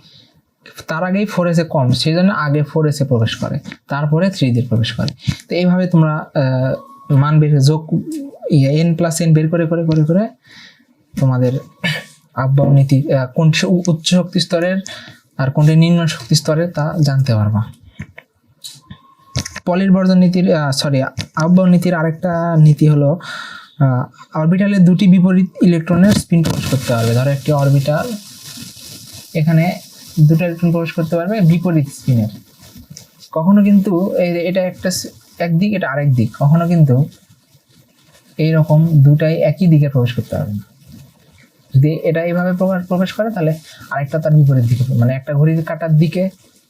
[SPEAKER 1] তার আগেই 4s এ কম, সেই জন্য আগে 4s এ প্রবেশ করে তারপরে 3d এ প্রবেশ করে। তো এইভাবে তোমরা মান যোগ n+n বের করে করে করে করে তোমাদের আউবাউ নীতি কোনটি উচ্চ শক্তি স্তরের আর কোনটি নিম্ন শক্তি স্তরের তা জানতে পারবা।
[SPEAKER 2] পলির বর্জন নীতির আহ্বায়ক নীতির আরেকটা নীতি হলো অরবিটালে দুটি বিপরীত ইলেকট্রনের স্পিন প্রবেশ করতে পারবে। ধরো একটি অরবিটাল, এখানে দুটো ইলেকট্রন প্রবেশ করতে পারবে বিপরীত স্পিনের। কখনো কিন্তু এটা একটা একদিক, এটা আরেক দিক, কখনো কিন্তু এইরকম দুটাই একই দিকে প্রবেশ করতে পারবে না। যদি এটা এইভাবে প্রবেশ করে তাহলে আরেকটা তার বিপরীত দিকে, মানে একটা ঘড়ির কাঁটার দিকে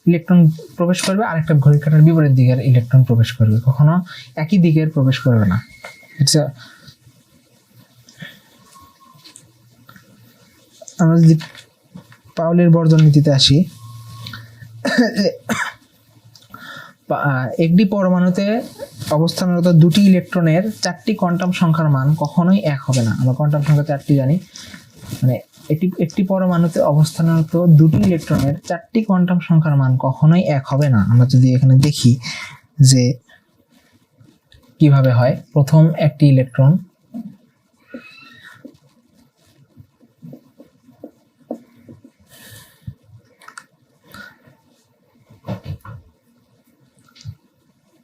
[SPEAKER 2] ইলেকট্রন প্রবেশ করবে, আরেকটা ঘড়ির কাঁটার বিপরীত দিকের ইলেকট্রন প্রবেশ করবে, কখনো একই দিকের প্রবেশ করবে না। আমরা যদি পাউলির বর্জন নীতিতে আসি, একটি পরমাণুতে অবস্থানরত দুটি ইলেকট্রনের চারটি কোয়ান্টাম সংখ্যার মান কখনোই এক হবে না। আমরা কোয়ান্টাম সংখ্যা চারটি জানি, মানে একটি পরমাণুতে অবস্থানরত দুটি ইলেকট্রনের চারটি কোয়ান্টাম সংখ্যার মান কখনোই এক হবে না। আমরা যদি এখানে দেখি যে কিভাবে হয়, প্রথম একটি ইলেকট্রন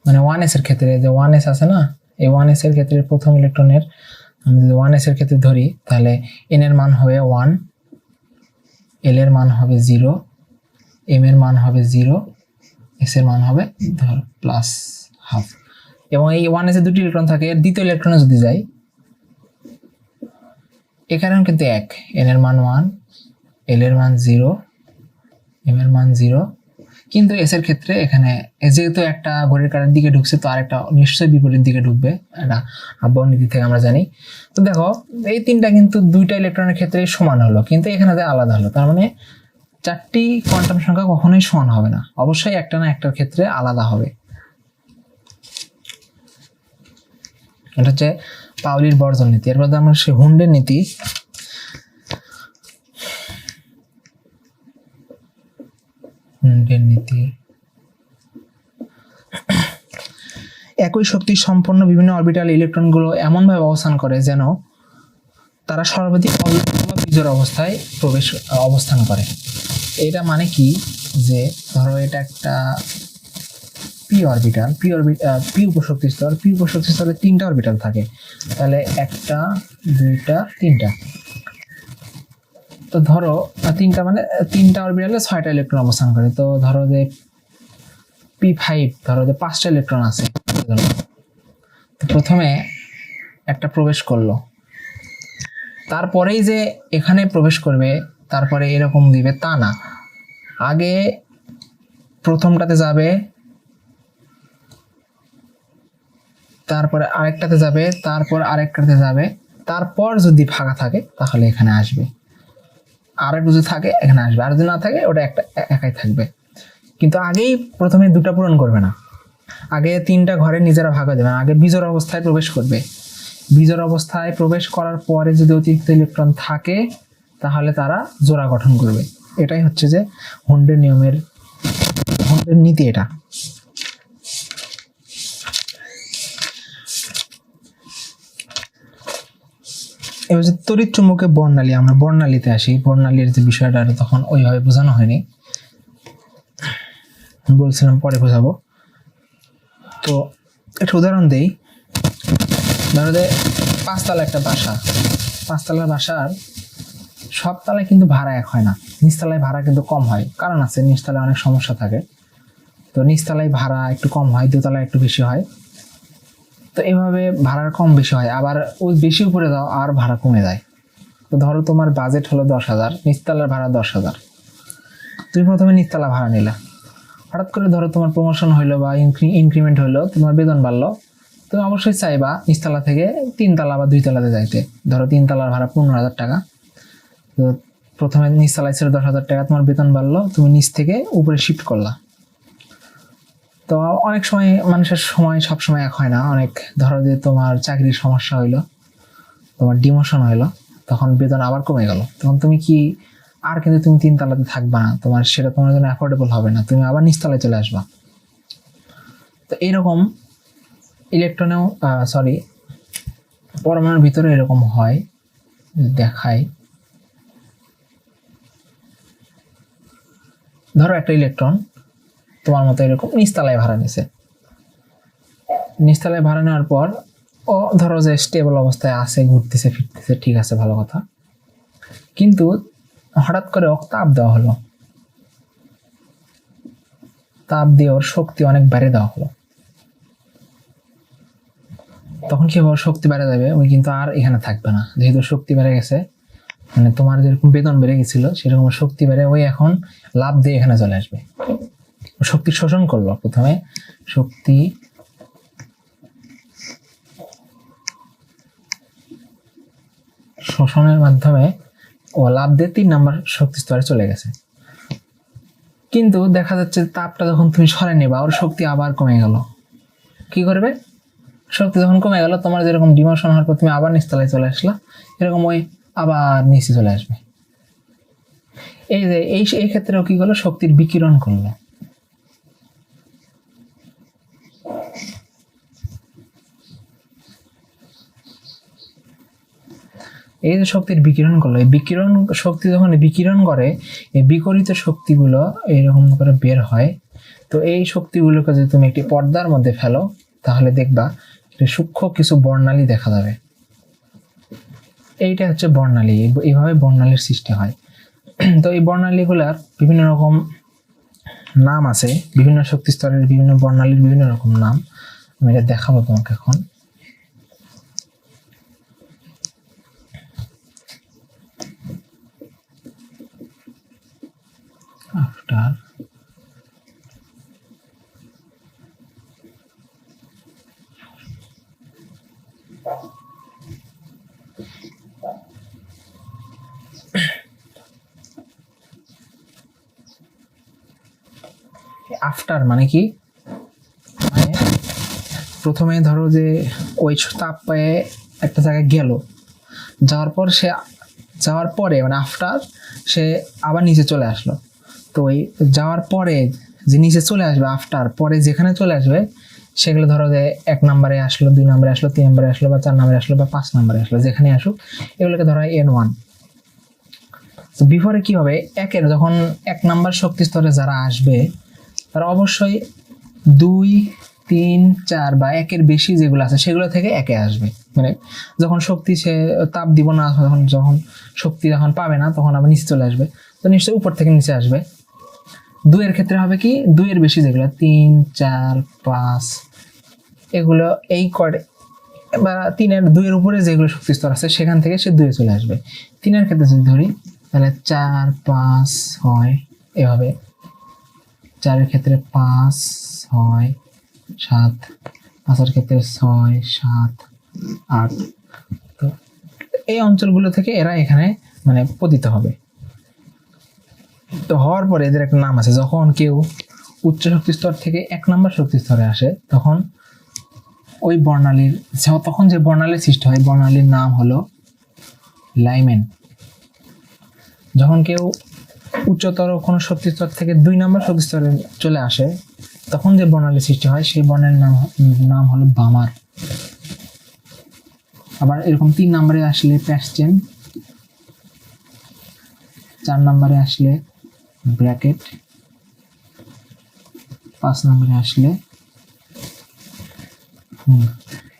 [SPEAKER 2] মানে 1s এর ক্ষেত্রে যে 1s আছে না, এই 1s এর ক্ষেত্রে প্রথম ইলেকট্রনের আমি যদি 1s এর ক্ষেত্রে ধরি তাহলে n এর মান হবে 1, l এর মান হবে 0, m এর মান হবে 0, s এর মান হবে ধর প্লাস হাফ। এবং এই 1s এ দুটি ইলেকট্রন থাকে, এর দ্বিতীয় ইলেকট্রনে যদি যাই এখানেও কিন্তু এক, n এর মান 1, l এর মান 0, m এর মান 0, কিন্তু এস এর ক্ষেত্রে এখানে যেহেতু একটা ঘড়ির কাঁটার দিকে ঢুকছে তো আরেকটা নিশ্চয়ই বিপরীত দিকে ঢুকবে, এটা আহ্বায়ক নীতি থেকে আমরা জানি। তো দেখো এই তিনটা কিন্তু দুইটা ইলেকট্রনের ক্ষেত্রে সমান হলো, কিন্তু এখানে আলাদা হলো। তার মানে চারটি কোয়ান্টাম সংখ্যা কখনোই সমান হবে না, অবশ্যই একটা না একটার ক্ষেত্রে আলাদা হবে। এটা হচ্ছে পাউলির বর্জন নীতি। এরপর আমরা সেই হুন্ডের নীতি। একই শক্তি সম্পন্ন বিভিন্ন অরবিটাল ইলেকট্রনগুলো এমনভাবে অবস্থান করে যেন তারা সর্বাধিক বিজোড় অবস্থায় অবস্থান করে। এটা মানে কি, যে ধরো এটা একটা পি অরবিটাল, পি উপশক্তি স্তর, পি উপশক্তি স্তরে তিনটা অরবিটাল থাকে, তাহলে একটা, দুইটা, তিনটা। তো ধরো তিনটা মানে তিনটা অরবিটালে 6টা ইলেকট্রন অবস্থান করে। তো ধরো যে P5, ধরো যে 5টা ইলেকট্রন আছে, প্রথমে একটা প্রবেশ করলো, তারপরেই যে এখানে প্রবেশ করবে তারপরে এরকম দিবে তা না, আগে প্রথমটাতে যাবে, তারপরে আরেকটাতে যাবে, তারপর আরেকটাতে যাবে, তারপর যদি ফাঁকা থাকে তাহলে এখানে আসবে, আর একটু যদি থাকে এখানে আসবে, আর যদি না থাকে ওটা একটা একাই থাকবে। কিন্তু আগেই প্রথমে দুটা পূরণ করবে না, আগে তিনটা ঘরে নিজেরা ভাগ হয়ে যাবে, আগে বিজোড় অবস্থায় প্রবেশ করবে। বিজোড় অবস্থায় প্রবেশ করার পরে যদি অতিরিক্ত ইলেকট্রন থাকে তাহলে তারা জোড়া গঠন করবে। এটাই হচ্ছে যে হুন্ডের নীতি। এটা এবার যে তড়িৎ চুম্বকের বর্ণালী, আমরা বর্ণালীতে আসি। বর্ণালীর যে বিষয়টা তখন ওইভাবে বোঝানো হয়নি, বলছিলাম পরে বোঝাবো। তো একটা উদাহরণ দেই, ধরো যে 5তলা একটা বাসা, 5তলার বাসার সব তলায় কিন্তু ভাড়া এক হয় না, নিচতলায় ভাড়া কিন্তু কম হয়, কারণ আছে নিচতলায় অনেক সমস্যা থাকে। তো নিচতলায় ভাড়া একটু কম হয়, দোতলায় একটু বেশি হয়। তো এভাবে ভাড়ার কম বেশি হয়, আবার ওই বেশি উপরে দাও আর ভাড়া কমে যায়। তো ধরো তোমার বাজেট হলো 10,000, নিচতলার ভাড়া 10,000, তুমি প্রথমে নিচতলা ভাড়া নিলা, হঠাৎ করে ধরো তোমার প্রমোশন হইলো বা ইনক্রিমেন্ট হইলো, তোমার বেতন বাড়লো, তুমি অবশ্যই চাইবা নিচতলা থেকে 3তলা বা 2তলাতে যাইতে। ধরো 3তলার ভাড়া 15,000 টাকা, তো প্রথমে নিচতলায় ছিল 10,000 টাকা, তোমার বেতন বাড়লো, তুমি নিচ থেকে উপরে শিফট করলা। তো অনেক সময় মানুষের সময় সব সময় এক হয় না, অনেক ধরো যে তোমার চাকরির সমস্যা হইলো, তোমার ডিমোশন হইলো, তখন বেতন আবার কমে গেল, তখন তুমি কি আর কিন্তু তুমি 3তলাতে থাকবা না, সেটা তোমার জন্য অ্যাফোর্ডেবল হবে না, তুমি আবার নিচতলায় চলে আসবা। তো এইরকম ইলেকট্রনেও পরমাণুর ভিতরে এরকম হয়, দেখায়। ধরো একটা ইলেকট্রন তোমার মতো এরকম নিচতলায় ভাড়া নিছে, নিচতলায় ভাড়া নেওয়ার পর ও ধরো যে স্টেবল অবস্থায় আছে, ঘুরতেছে ফিরতেছে, ঠিক আছে, ভালো কথা। কিন্তু হঠাৎ করে ওকে তাপ দেওয়া হলো, তাপ দিয়ে ওর শক্তি অনেক বেড়ে দেওয়া হলো। তখন কি হবে, ওর শক্তি বেড়ে যাবে, ওই কিন্তু আর এখানে থাকবে না। যেহেতু শক্তি বেড়ে গেছে, মানে তোমার যেরকম বেতন বেড়ে গেছিল সেরকম শক্তি বেড়ে ওই এখন লাভ দিয়ে এখানে চলে আসবে। শক্তি শোষণ করলো প্রথমে, শক্তি শোষণের মাধ্যমে ও লাভ দিয়ে 3 নম্বর শক্তি স্তরে চলে গেছে। কিন্তু দেখা যাচ্ছে তাপটা যখন তুমি সরে নেবা, ওর শক্তি আবার কমে গেল। কি করবে, শক্তি যখন কমে গেল, তোমার যেরকম ডিমোশন হওয়ার পর তুমি আবার নিচতলায় চলে আসলা, এরকম ওই আবার নিচে চলে আসবে। এই যে এই ক্ষেত্রেও কি করলো, শক্তির বিকিরণ করলো। এই যে শক্তির বিকিরণ করলো, এই বিকিরণ শক্তি যখন বিকিরণ করে, এই বিকরিত শক্তিগুলো এইরকম করে বের হয়। তো এই শক্তিগুলোকে যদি তুমি একটি পর্দার মধ্যে ফেলো, তাহলে দেখবা সূক্ষ্ম কিছু বর্ণালী দেখা যাবে। এইটা হচ্ছে বর্ণালী, এইভাবে বর্ণালীর সৃষ্টি হয়। তো এই বর্ণালীগুলার বিভিন্ন রকম নাম আছে, বিভিন্ন শক্তি স্তরের বিভিন্ন বর্ণালীর বিভিন্ন রকম নাম। আমি এটা দেখাবো তোমাকে এখন। আফটার আফটার মানে কি, মানে প্রথমে ধরো যে ওই তাপ পেয়ে একটা জায়গায় গেল, যাওয়ার পর সে যাওয়ার পরে মানে আফটার সে আবার নিচে চলে আসলো। তো ওই যাওয়ার পরে যে নিচে চলে আসবে, আফটার পরে যেখানে চলে আসবে সেগুলো ধরো যে 1 নম্বরে আসলো, 2 নম্বরে আসলো, 3 নম্বরে আসলো, বা 4 নম্বরে আসলো, বা 5 নম্বরে আসলো, যেখানে আসুক এগুলোকে ধরা হয় N1। তো বিফোরে কি হবে, একের যখন 1 নম্বর শক্তি স্তরে যারা আসবে তারা অবশ্যই 2, 3, 4 বা 1-এর বেশি যেগুলো আছে সেগুলো থেকে 1-এ আসবে। মানে যখন শক্তি সে তাপ দিব না, যখন শক্তি যখন পাবে না, তখন আবার নিচে চলে আসবে। তো নিশ্চয়ই উপর থেকে নিচে আসবে। 2-এর ক্ষেত্রে হবে কি, 2-এর বেশি যেগুলো 3, 4, 5 এগুলো এই করে, বা 3-এর 2-এর উপরে যেগুলো শক্তি স্তর আছে সেখান থেকে সে 2-এ চলে আসবে। 3-এর ক্ষেত্রে যদি ধরি তাহলে 4, 5, 6 এভাবে। 4-এর ক্ষেত্রে 5, 6, 7, 5-এর ক্ষেত্রে 6, 7, 8। তো এই অঞ্চলগুলো থেকে এরা এখানে মানে পতিত হবে। তো হওয়ার পরে এদের একটা নাম আছে। যখন কেউ উচ্চ শক্তি স্তর থেকে 1 নম্বর শক্তি স্তরে আসে, তখন ওই বর্ণালীর তখন যে বর্ণালীর সৃষ্টি হয়, বর্ণালীর নাম হলো লাইমেন। যখন কেউ উচ্চতর কোনো শক্তি স্তর থেকে 2 নম্বর শক্তি স্তরে চলে আসে, তখন যে বর্ণালীর সৃষ্টি হয় সেই বর্ণালীর নাম হলো বামার। আবার এরকম 3 নম্বরে আসলে প্যাসচেন, 4 নম্বরে আসলে ব্র্যাকেট, 5 নম্বরে আসলে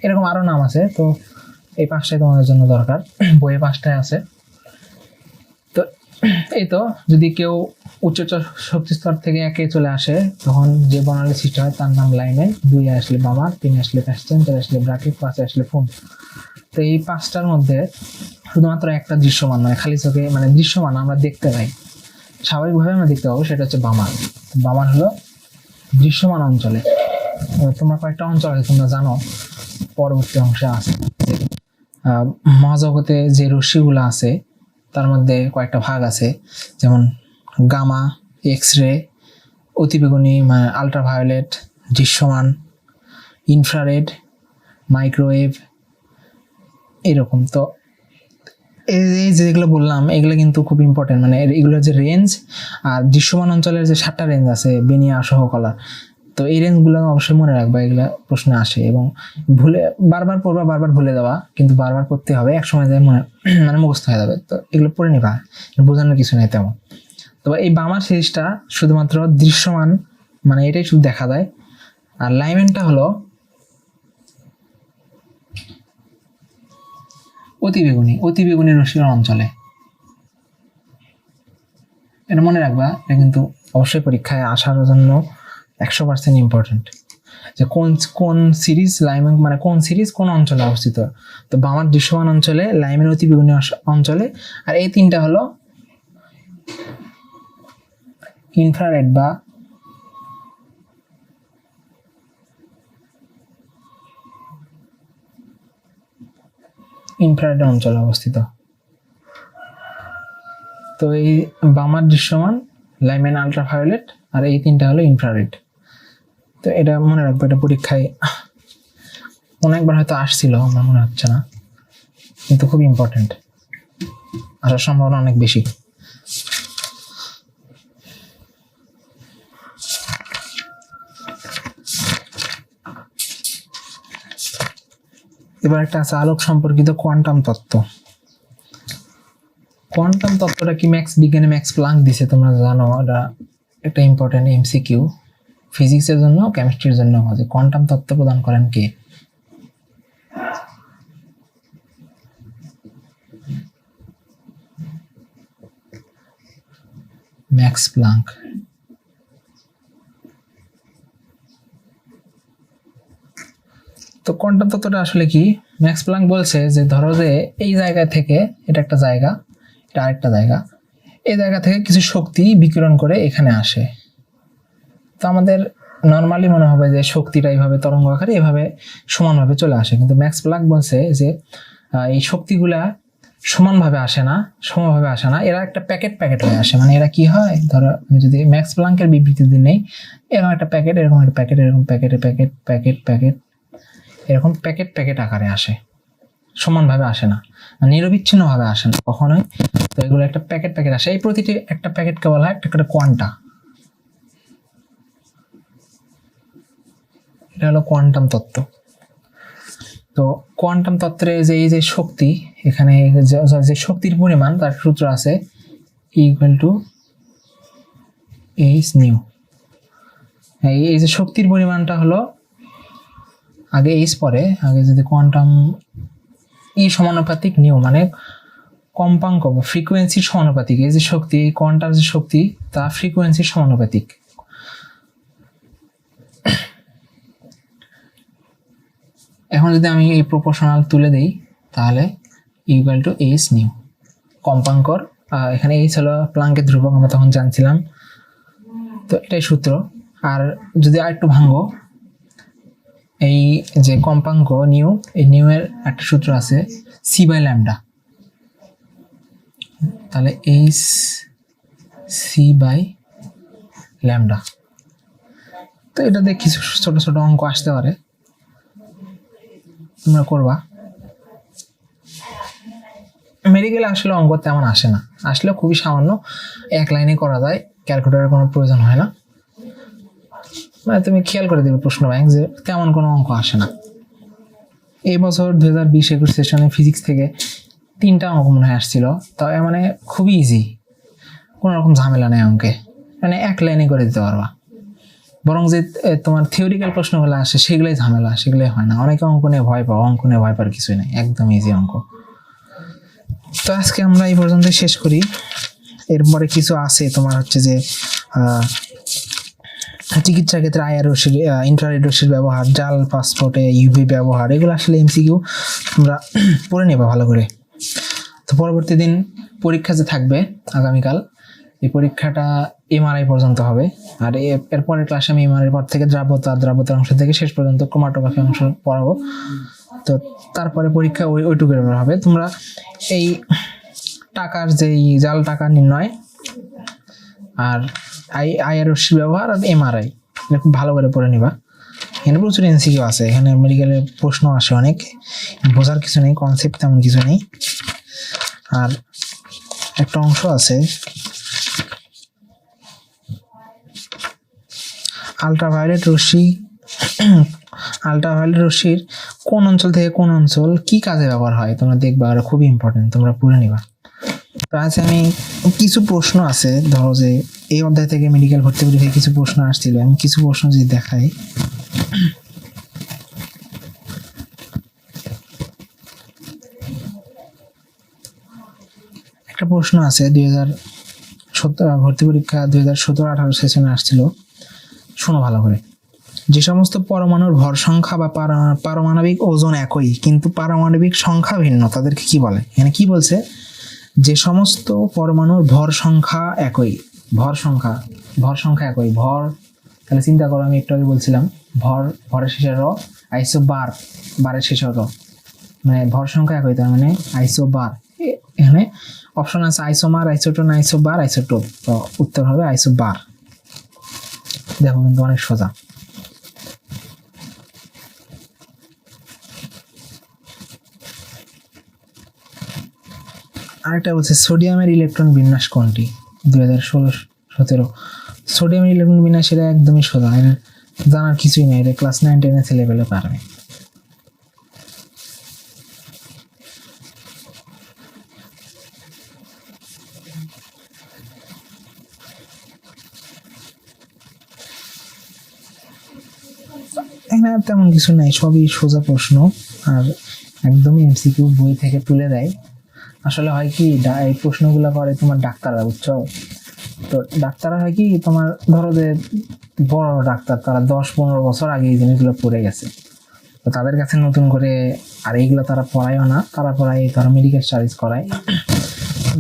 [SPEAKER 2] এরকম আরো নাম আছে। তো এই 5টাই তোমাদের জন্য দরকার, বইয়ে 5টাই আছে। তো এই তো যদি কেউ উচ্চ শক্তি স্তর থেকে 1-এ চলে আসে, তখন যে বর্ণালী সৃষ্টি হয় তার নাম লাইমেন। 2-এ আসলে বামার, 3-এ আসলে প্যাসচেন, 4-এ আসলে ব্র্যাকেট, 5-এ আসলে ফুন। তো এই 5টার মধ্যে শুধুমাত্র একটা দৃশ্যমান, মানে খালি চোখে মানে দৃশ্যমান আমরা দেখতে পাই, স্বাভাবিকভাবে আমরা দেখতে পাবো, সেটা হচ্ছে বামার। বামার হলো দৃশ্যমান অঞ্চলে। তোমরা কয়েকটা অঞ্চল আছে তোমরা জানো, পরবর্তী অংশে আছে। মহাজগতে যে রশ্মিগুলো আছে তার মধ্যে কয়েকটা ভাগ আছে, যেমন গামা, এক্স রে, অতিবেগুনি মানে আলট্রাভায়োলেট, দৃশ্যমান, ইনফ্রারেড, মাইক্রোওয়েভ, এরকম। তো এই যেগুলো বললাম এগুলো কিন্তু খুব ইম্পর্টেন্ট, মানে এগুলোর যে রেঞ্জ আর দৃশ্যমান অঞ্চলের যে 7টা রেঞ্জ আছে বেনিয়া সহকলা, তো এই রেঞ্জগুলো অবশ্যই মনে রাখবা, এগুলো প্রশ্নে আসে। এবং ভুলে বারবার পড়বা, বারবার ভুলে যাওয়া, কিন্তু বারবার পড়তে হবে, একসময় যায় মনে মানে মুখস্থ হয়ে যাবে। তো এগুলো পড়ে নিবা, বোঝানোর কিছু নেই তেমন। তো এই বামার সিরিজটা শুধুমাত্র দৃশ্যমান, মানে এটাই শুধু দেখা যায়। আর লাইমেনটা হলো অতিবেগুনি রশ্মির অঞ্চলে। এটা মনে রাখবা, এটা কিন্তু অবশ্যই পরীক্ষায় আসার জন্য 100% ইম্পর্টেন্ট, যে কোন সিরিজ লাইমের মানে কোন সিরিজ কোন অঞ্চলে অবস্থিত। তো বামার দৃশ্যমান অঞ্চলে, লাইমের অতিবেগুনি অঞ্চলে, আর এই তিনটা হলো ইনফ্রারেড বা ইনফ্রারেড অঞ্চলে অবস্থিত। তো এই বামার দৃশ্যমান, লাইমেন আলট্রাভায়োলেট, আর এই তিনটা হলো ইনফ্রারেড। তো এটা মনে রাখবো, এটা পরীক্ষায় অনেকবার হয়তো আসছিল, আমার মনে হচ্ছে না, কিন্তু খুব ইম্পর্টেন্ট, আসার সম্ভাবনা অনেক বেশি। এবার একটা আছে আলোক সম্পর্কিত কোয়ান্টাম তত্ত্ব। কোয়ান্টাম তত্ত্বটা কি ম্যাক্স বিজ্ঞানে ম্যাক্স প্লাঙ্ক দিছে, তোমরা জানো, এটা একটা ইম্পর্টেন্ট এমসিকিউ ফিজিক্সের জন্য, কেমিস্ট্রির জন্য। যে কোয়ান্টাম তত্ত্ব প্রদান করেন কে? Max Planck. তো কোয়ান্টাম তত্ত্বটা আসলে কি? ম্যাক্স প্লাঙ্ক বলছে যে ধরো যে এই জায়গা থেকে, এটা একটা জায়গা, এটা আরেকটা জায়গা, এই জায়গা থেকে কিছু শক্তি বিকিরণ করে এখানে আসে। তো আমাদের নর্মালি মনে হবে যে শক্তিটা এইভাবে তরঙ্গ আকারে এভাবে সমানভাবে চলে আসে, কিন্তু ম্যাক্স প্লাঙ্ক বলছে যে এই শক্তিগুলা সমানভাবে আসে না, সমভাবে আসে না, এরা একটা প্যাকেট হয়ে আসে। মানে এরা কি হয়, ধরো আমি যদি ম্যাক্স প্লাঙ্কের বিবৃতি দিই নেই, এরকম একটা প্যাকেট, এরকম একটা প্যাকেট, এরকম এরকম প্যাকেট আকারে আসে, সমানভাবে আসে না, নিরবিচ্ছিন্নভাবে আসে না কখনোই। তো এগুলো একটা প্যাকেট আসে, এই প্রতিটি একটা প্যাকেটকে বলা হয় একটা কোয়ান্টা। এটা হলো কোয়ান্টাম তত্ত্ব। তো কোয়ান্টাম তত্ত্বে যে এই যে শক্তি, এখানে যে শক্তির পরিমাণ, তার সূত্র আছে ইকুয়াল টু এইচ নিউ। এই যে শক্তির পরিমাণটা হলো আগে এইচ, পরে আগে যদি কোয়ান্টাম সমানুপাতিক নিউ, মানে কম্পাঙ্ক বা ফ্রিকোয়েন্সির সমানুপাতিক। এই যে শক্তি, কোয়ান্টাম যে শক্তি, তা ফ্রিকোয়েন্সির সমানুপাতিক। এখন যদি আমি এই প্রপোর্শনাল তুলে দিই, তাহলে ইকুয়াল টু এইচ নিউ, কম্পাঙ্কর। এখানে এইচ হলো প্লাঙ্কের ধ্রুবক, আমরা তখন জানছিলাম, তো এটাই সূত্র। আর যদি আর একটু ভাঙো, এই যে কম্পাঙ্ক নিউ, এই নিউ এর একটা সূত্র আছে সি বাই ল্যামডা, তাহলে এইচ সি বাই ল্যামডা। তো এটাতে কিছু ছোট ছোট অঙ্ক আসতে পারে, তোমরা করবা। মেডিকেলে আসলে অঙ্ক তেমন আসে না, আসলে খুবই সামান্য, এক লাইনে করা যায়, ক্যালকুলেটরের কোনো প্রয়োজন হয় না। মানে তুমি খেয়াল করে দেবে প্রশ্ন ব্যাংক যে তেমন কোনো অঙ্ক আসে না। এই বছর 2020-21 সেশনে ফিজিক্স থেকে 3টা অঙ্ক মনে হয় আসছিল, তাও মানে খুবই ইজি, কোনো রকম ঝামেলা নেই অঙ্কে, মানে এক লাইনে করে দিতে পারবা। বরং যে তোমার থিওরিক্যাল প্রশ্নগুলো আসে সেগুলোই ঝামেলা, সেগুলোই হয় না। অনেকে অঙ্ক নিয়ে ভয় পাও, অঙ্ক নিয়ে ভয় পাওয়ার কিছুই নেই, একদম ইজি অঙ্ক। তো আজকে আমরা এই পর্যন্ত শেষ করি। এরপরে কিছু আছে তোমার হচ্ছে যে চিকিৎসার ক্ষেত্রে আইআর রশ্মির, ইনফ্রারেড রশ্মির ব্যবহার, জাল পাসপোর্টে ইউভি ব্যবহার, এগুলো আসলে এমসিকিউ তোমরা পড়ে নেবা ভালো করে। তো পরবর্তী দিন পরীক্ষা যে থাকবে আগামীকাল, এই পরীক্ষাটা এমআরআই পর্যন্ত হবে। আর এরপরের ক্লাসে আমি এমআরআই পর থেকে দ্রাব্যতার অংশ থেকে শেষ পর্যন্ত ক্রোমাটোগ্রাফি অংশ পড়াবো। তো তারপরে পরীক্ষা ওইটুকুর ব্যাপার হবে। তোমরা এই টাকার যেই জাল টাকা নির্ণয়, আর আইআর রশ্মির ব্যবহার, আর এমআরআই, এটা খুব ভালো করে পড়ে নিবা। এখানে প্রচুর এমসিকিউ আছে, এখানে মেডিকেলের প্রশ্ন আসে অনেক, বোঝার কিছু নেই, কনসেপ্ট তেমন কিছু নেই। আর একটা অংশ আছে আলট্রাভায়োলেট রশ্মির কোন অঞ্চল থেকে কোন অঞ্চল কি কাজে ব্যবহার হয়, তোমরা দেখবা, আর খুবই ইম্পর্টেন্ট, তোমরা পড়ে নিবা। তো আজ আমি কিছু প্রশ্ন আছে, ধরো যে এই অধ্যায় থেকে মেডিকেল ভর্তি পরীক্ষায় কিছু প্রশ্ন আসছিল, আমি কিছু প্রশ্ন যদি দেখাই। একটা প্রশ্ন আছে 2017 ভর্তি পরীক্ষা 2017-18 সেশনে আসছিল, শোনো ভালো করে। যে সমস্ত পরমাণুর ভর সংখ্যা বা পারমাণবিক ওজন একই কিন্তু পারমাণবিক সংখ্যা ভিন্ন তাদেরকে কি বলে? এখানে কি বলছে? যে সমস্ত পরমাণুর ভর সংখ্যা একই, ভর সংখ্যা একই, ভর, তাহলে চিন্তা করো, আমি একটু আগে বলছিলাম ভরের শেষে র, আইসো বারের শেষে র, মানে ভর সংখ্যা একই, তার মানে আইসোবার। এখানে অপশন আছে আইসোমার, আইসোটোন, আইসোবার, আইসোটোপ, তো উত্তর হবে আইসোবার। দেখো কিন্তু অনেক সোজা। আরেকটা বলছে সোডিয়ামের ইলেকট্রন বিন্যাস কোনটি? 2016-17 সোডিয়ামের ইলেকট্রন বিন্যাস, এটা একদমই সোজা, এটা জানার কিছুই নেই, এটা ক্লাস 9-10 লেভেলে পারবে। এখানে আর তেমন কিছু নাই, সবই সোজা প্রশ্ন আর একদমই এমসিকিউ বই থেকে তুলে দেয়। আসলে হয় কি, এই প্রশ্নগুলো করে তোমার ডাক্তাররা, বুঝছো? তো ডাক্তাররা হয় কি, তোমার ধরো যে বড় ডাক্তার, তারা 10-15 বছর আগে এই জিনিসগুলো পড়ে গেছে, তো তাদের কাছে নতুন করে আর এইগুলো তারা পড়ায়ও না, তারা পড়ায় তারা মেডিকেল স্টাডিজ করায়।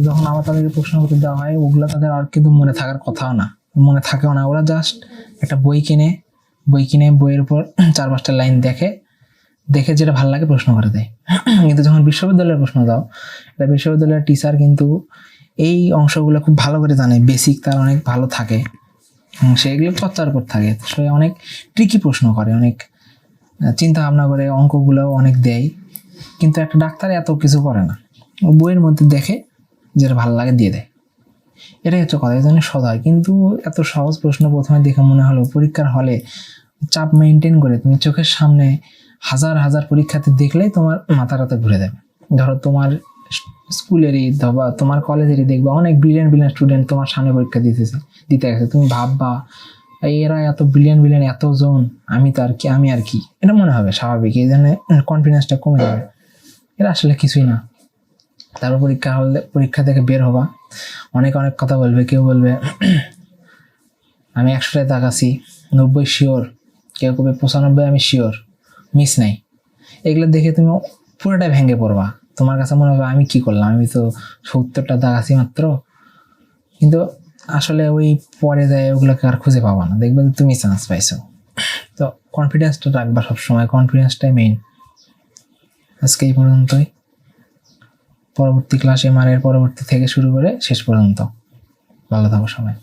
[SPEAKER 2] যখন আবার তাদেরকে প্রশ্ন করতে দেওয়া হয়, ওগুলো তাদের আর কিন্তু মনে থাকার কথাও না, মনে থাকেও না। ওরা জাস্ট একটা বই কিনে বইয়ের উপর 4-5টা লাইন দেখে যেটা ভালো লাগে প্রশ্ন করে দেয়। কিন্তু যখন বিশ্ববিদ্যালয়ের প্রশ্ন দাও, এটা বিশ্ববিদ্যালয়ের টিচার কিন্তু এই অংশগুলো খুব ভালো করে জানে, বেসিক তার অনেক ভালো থাকে, সেগুলো চর্চার উপর থাকে, সে অনেক ট্রিকি প্রশ্ন করে, অনেক চিন্তা ভাবনা করে, অঙ্কগুলোও অনেক দেয়। কিন্তু একটা ডাক্তার এত কিছু করে না, বইয়ের মধ্যে দেখে যেটা ভালো লাগে দিয়ে দেয়, এটাই হচ্ছে কথা। এই জন্য সদা হয়, কিন্তু এত সহজ প্রশ্ন প্রথমে দেখে মনে হলো পরীক্ষার হলে চাপ মেনটেন করে তুমি চোখের সামনে হাজার হাজার পরীক্ষাতে দেখলেই তোমার মাথাটাতে ঘুরে যাবে। ধরো তোমার স্কুলেরই বা তোমার কলেজেরই দেখবা অনেক ব্রিলিয়ান্ট স্টুডেন্ট তোমার সামনে পরীক্ষা দিতে গেছে, তুমি ভাববা এরা এত ব্রিলিয়ান্ট এত জন, আমি আর কি, এটা মনে হবে স্বাভাবিক। এই জন্য কনফিডেন্সটা কমে যাবে, এটা আসলে কিছুই না। তারপর পরীক্ষা থেকে বের হবা, অনেক কথা বলবে, কেউ বলবে আমি 100টায় তাকাছি, 90 শিওর, কেউ কবে 95 আমি শিওর, মিস নাই। এগুলো দেখে তুমি পুরোটাই ভেঙে পড়বা, তোমার কাছে মনে হবে আমি কি করলাম, আমি তো 70টা তাকাছি মাত্র। কিন্তু আসলে ওই পরে যায় ওগুলোকে আর খুঁজে পাবা না, দেখবে তুমি চান্স পাইছো। তো কনফিডেন্সটা রাখবা সবসময়, কনফিডেন্সটাই মেইন। আজকে এই পর্যন্তই, পরবর্তী ক্লাসে পরবর্তী থেকে শুরু করে শেষ পর্যন্ত ভালো থাকো সবাই।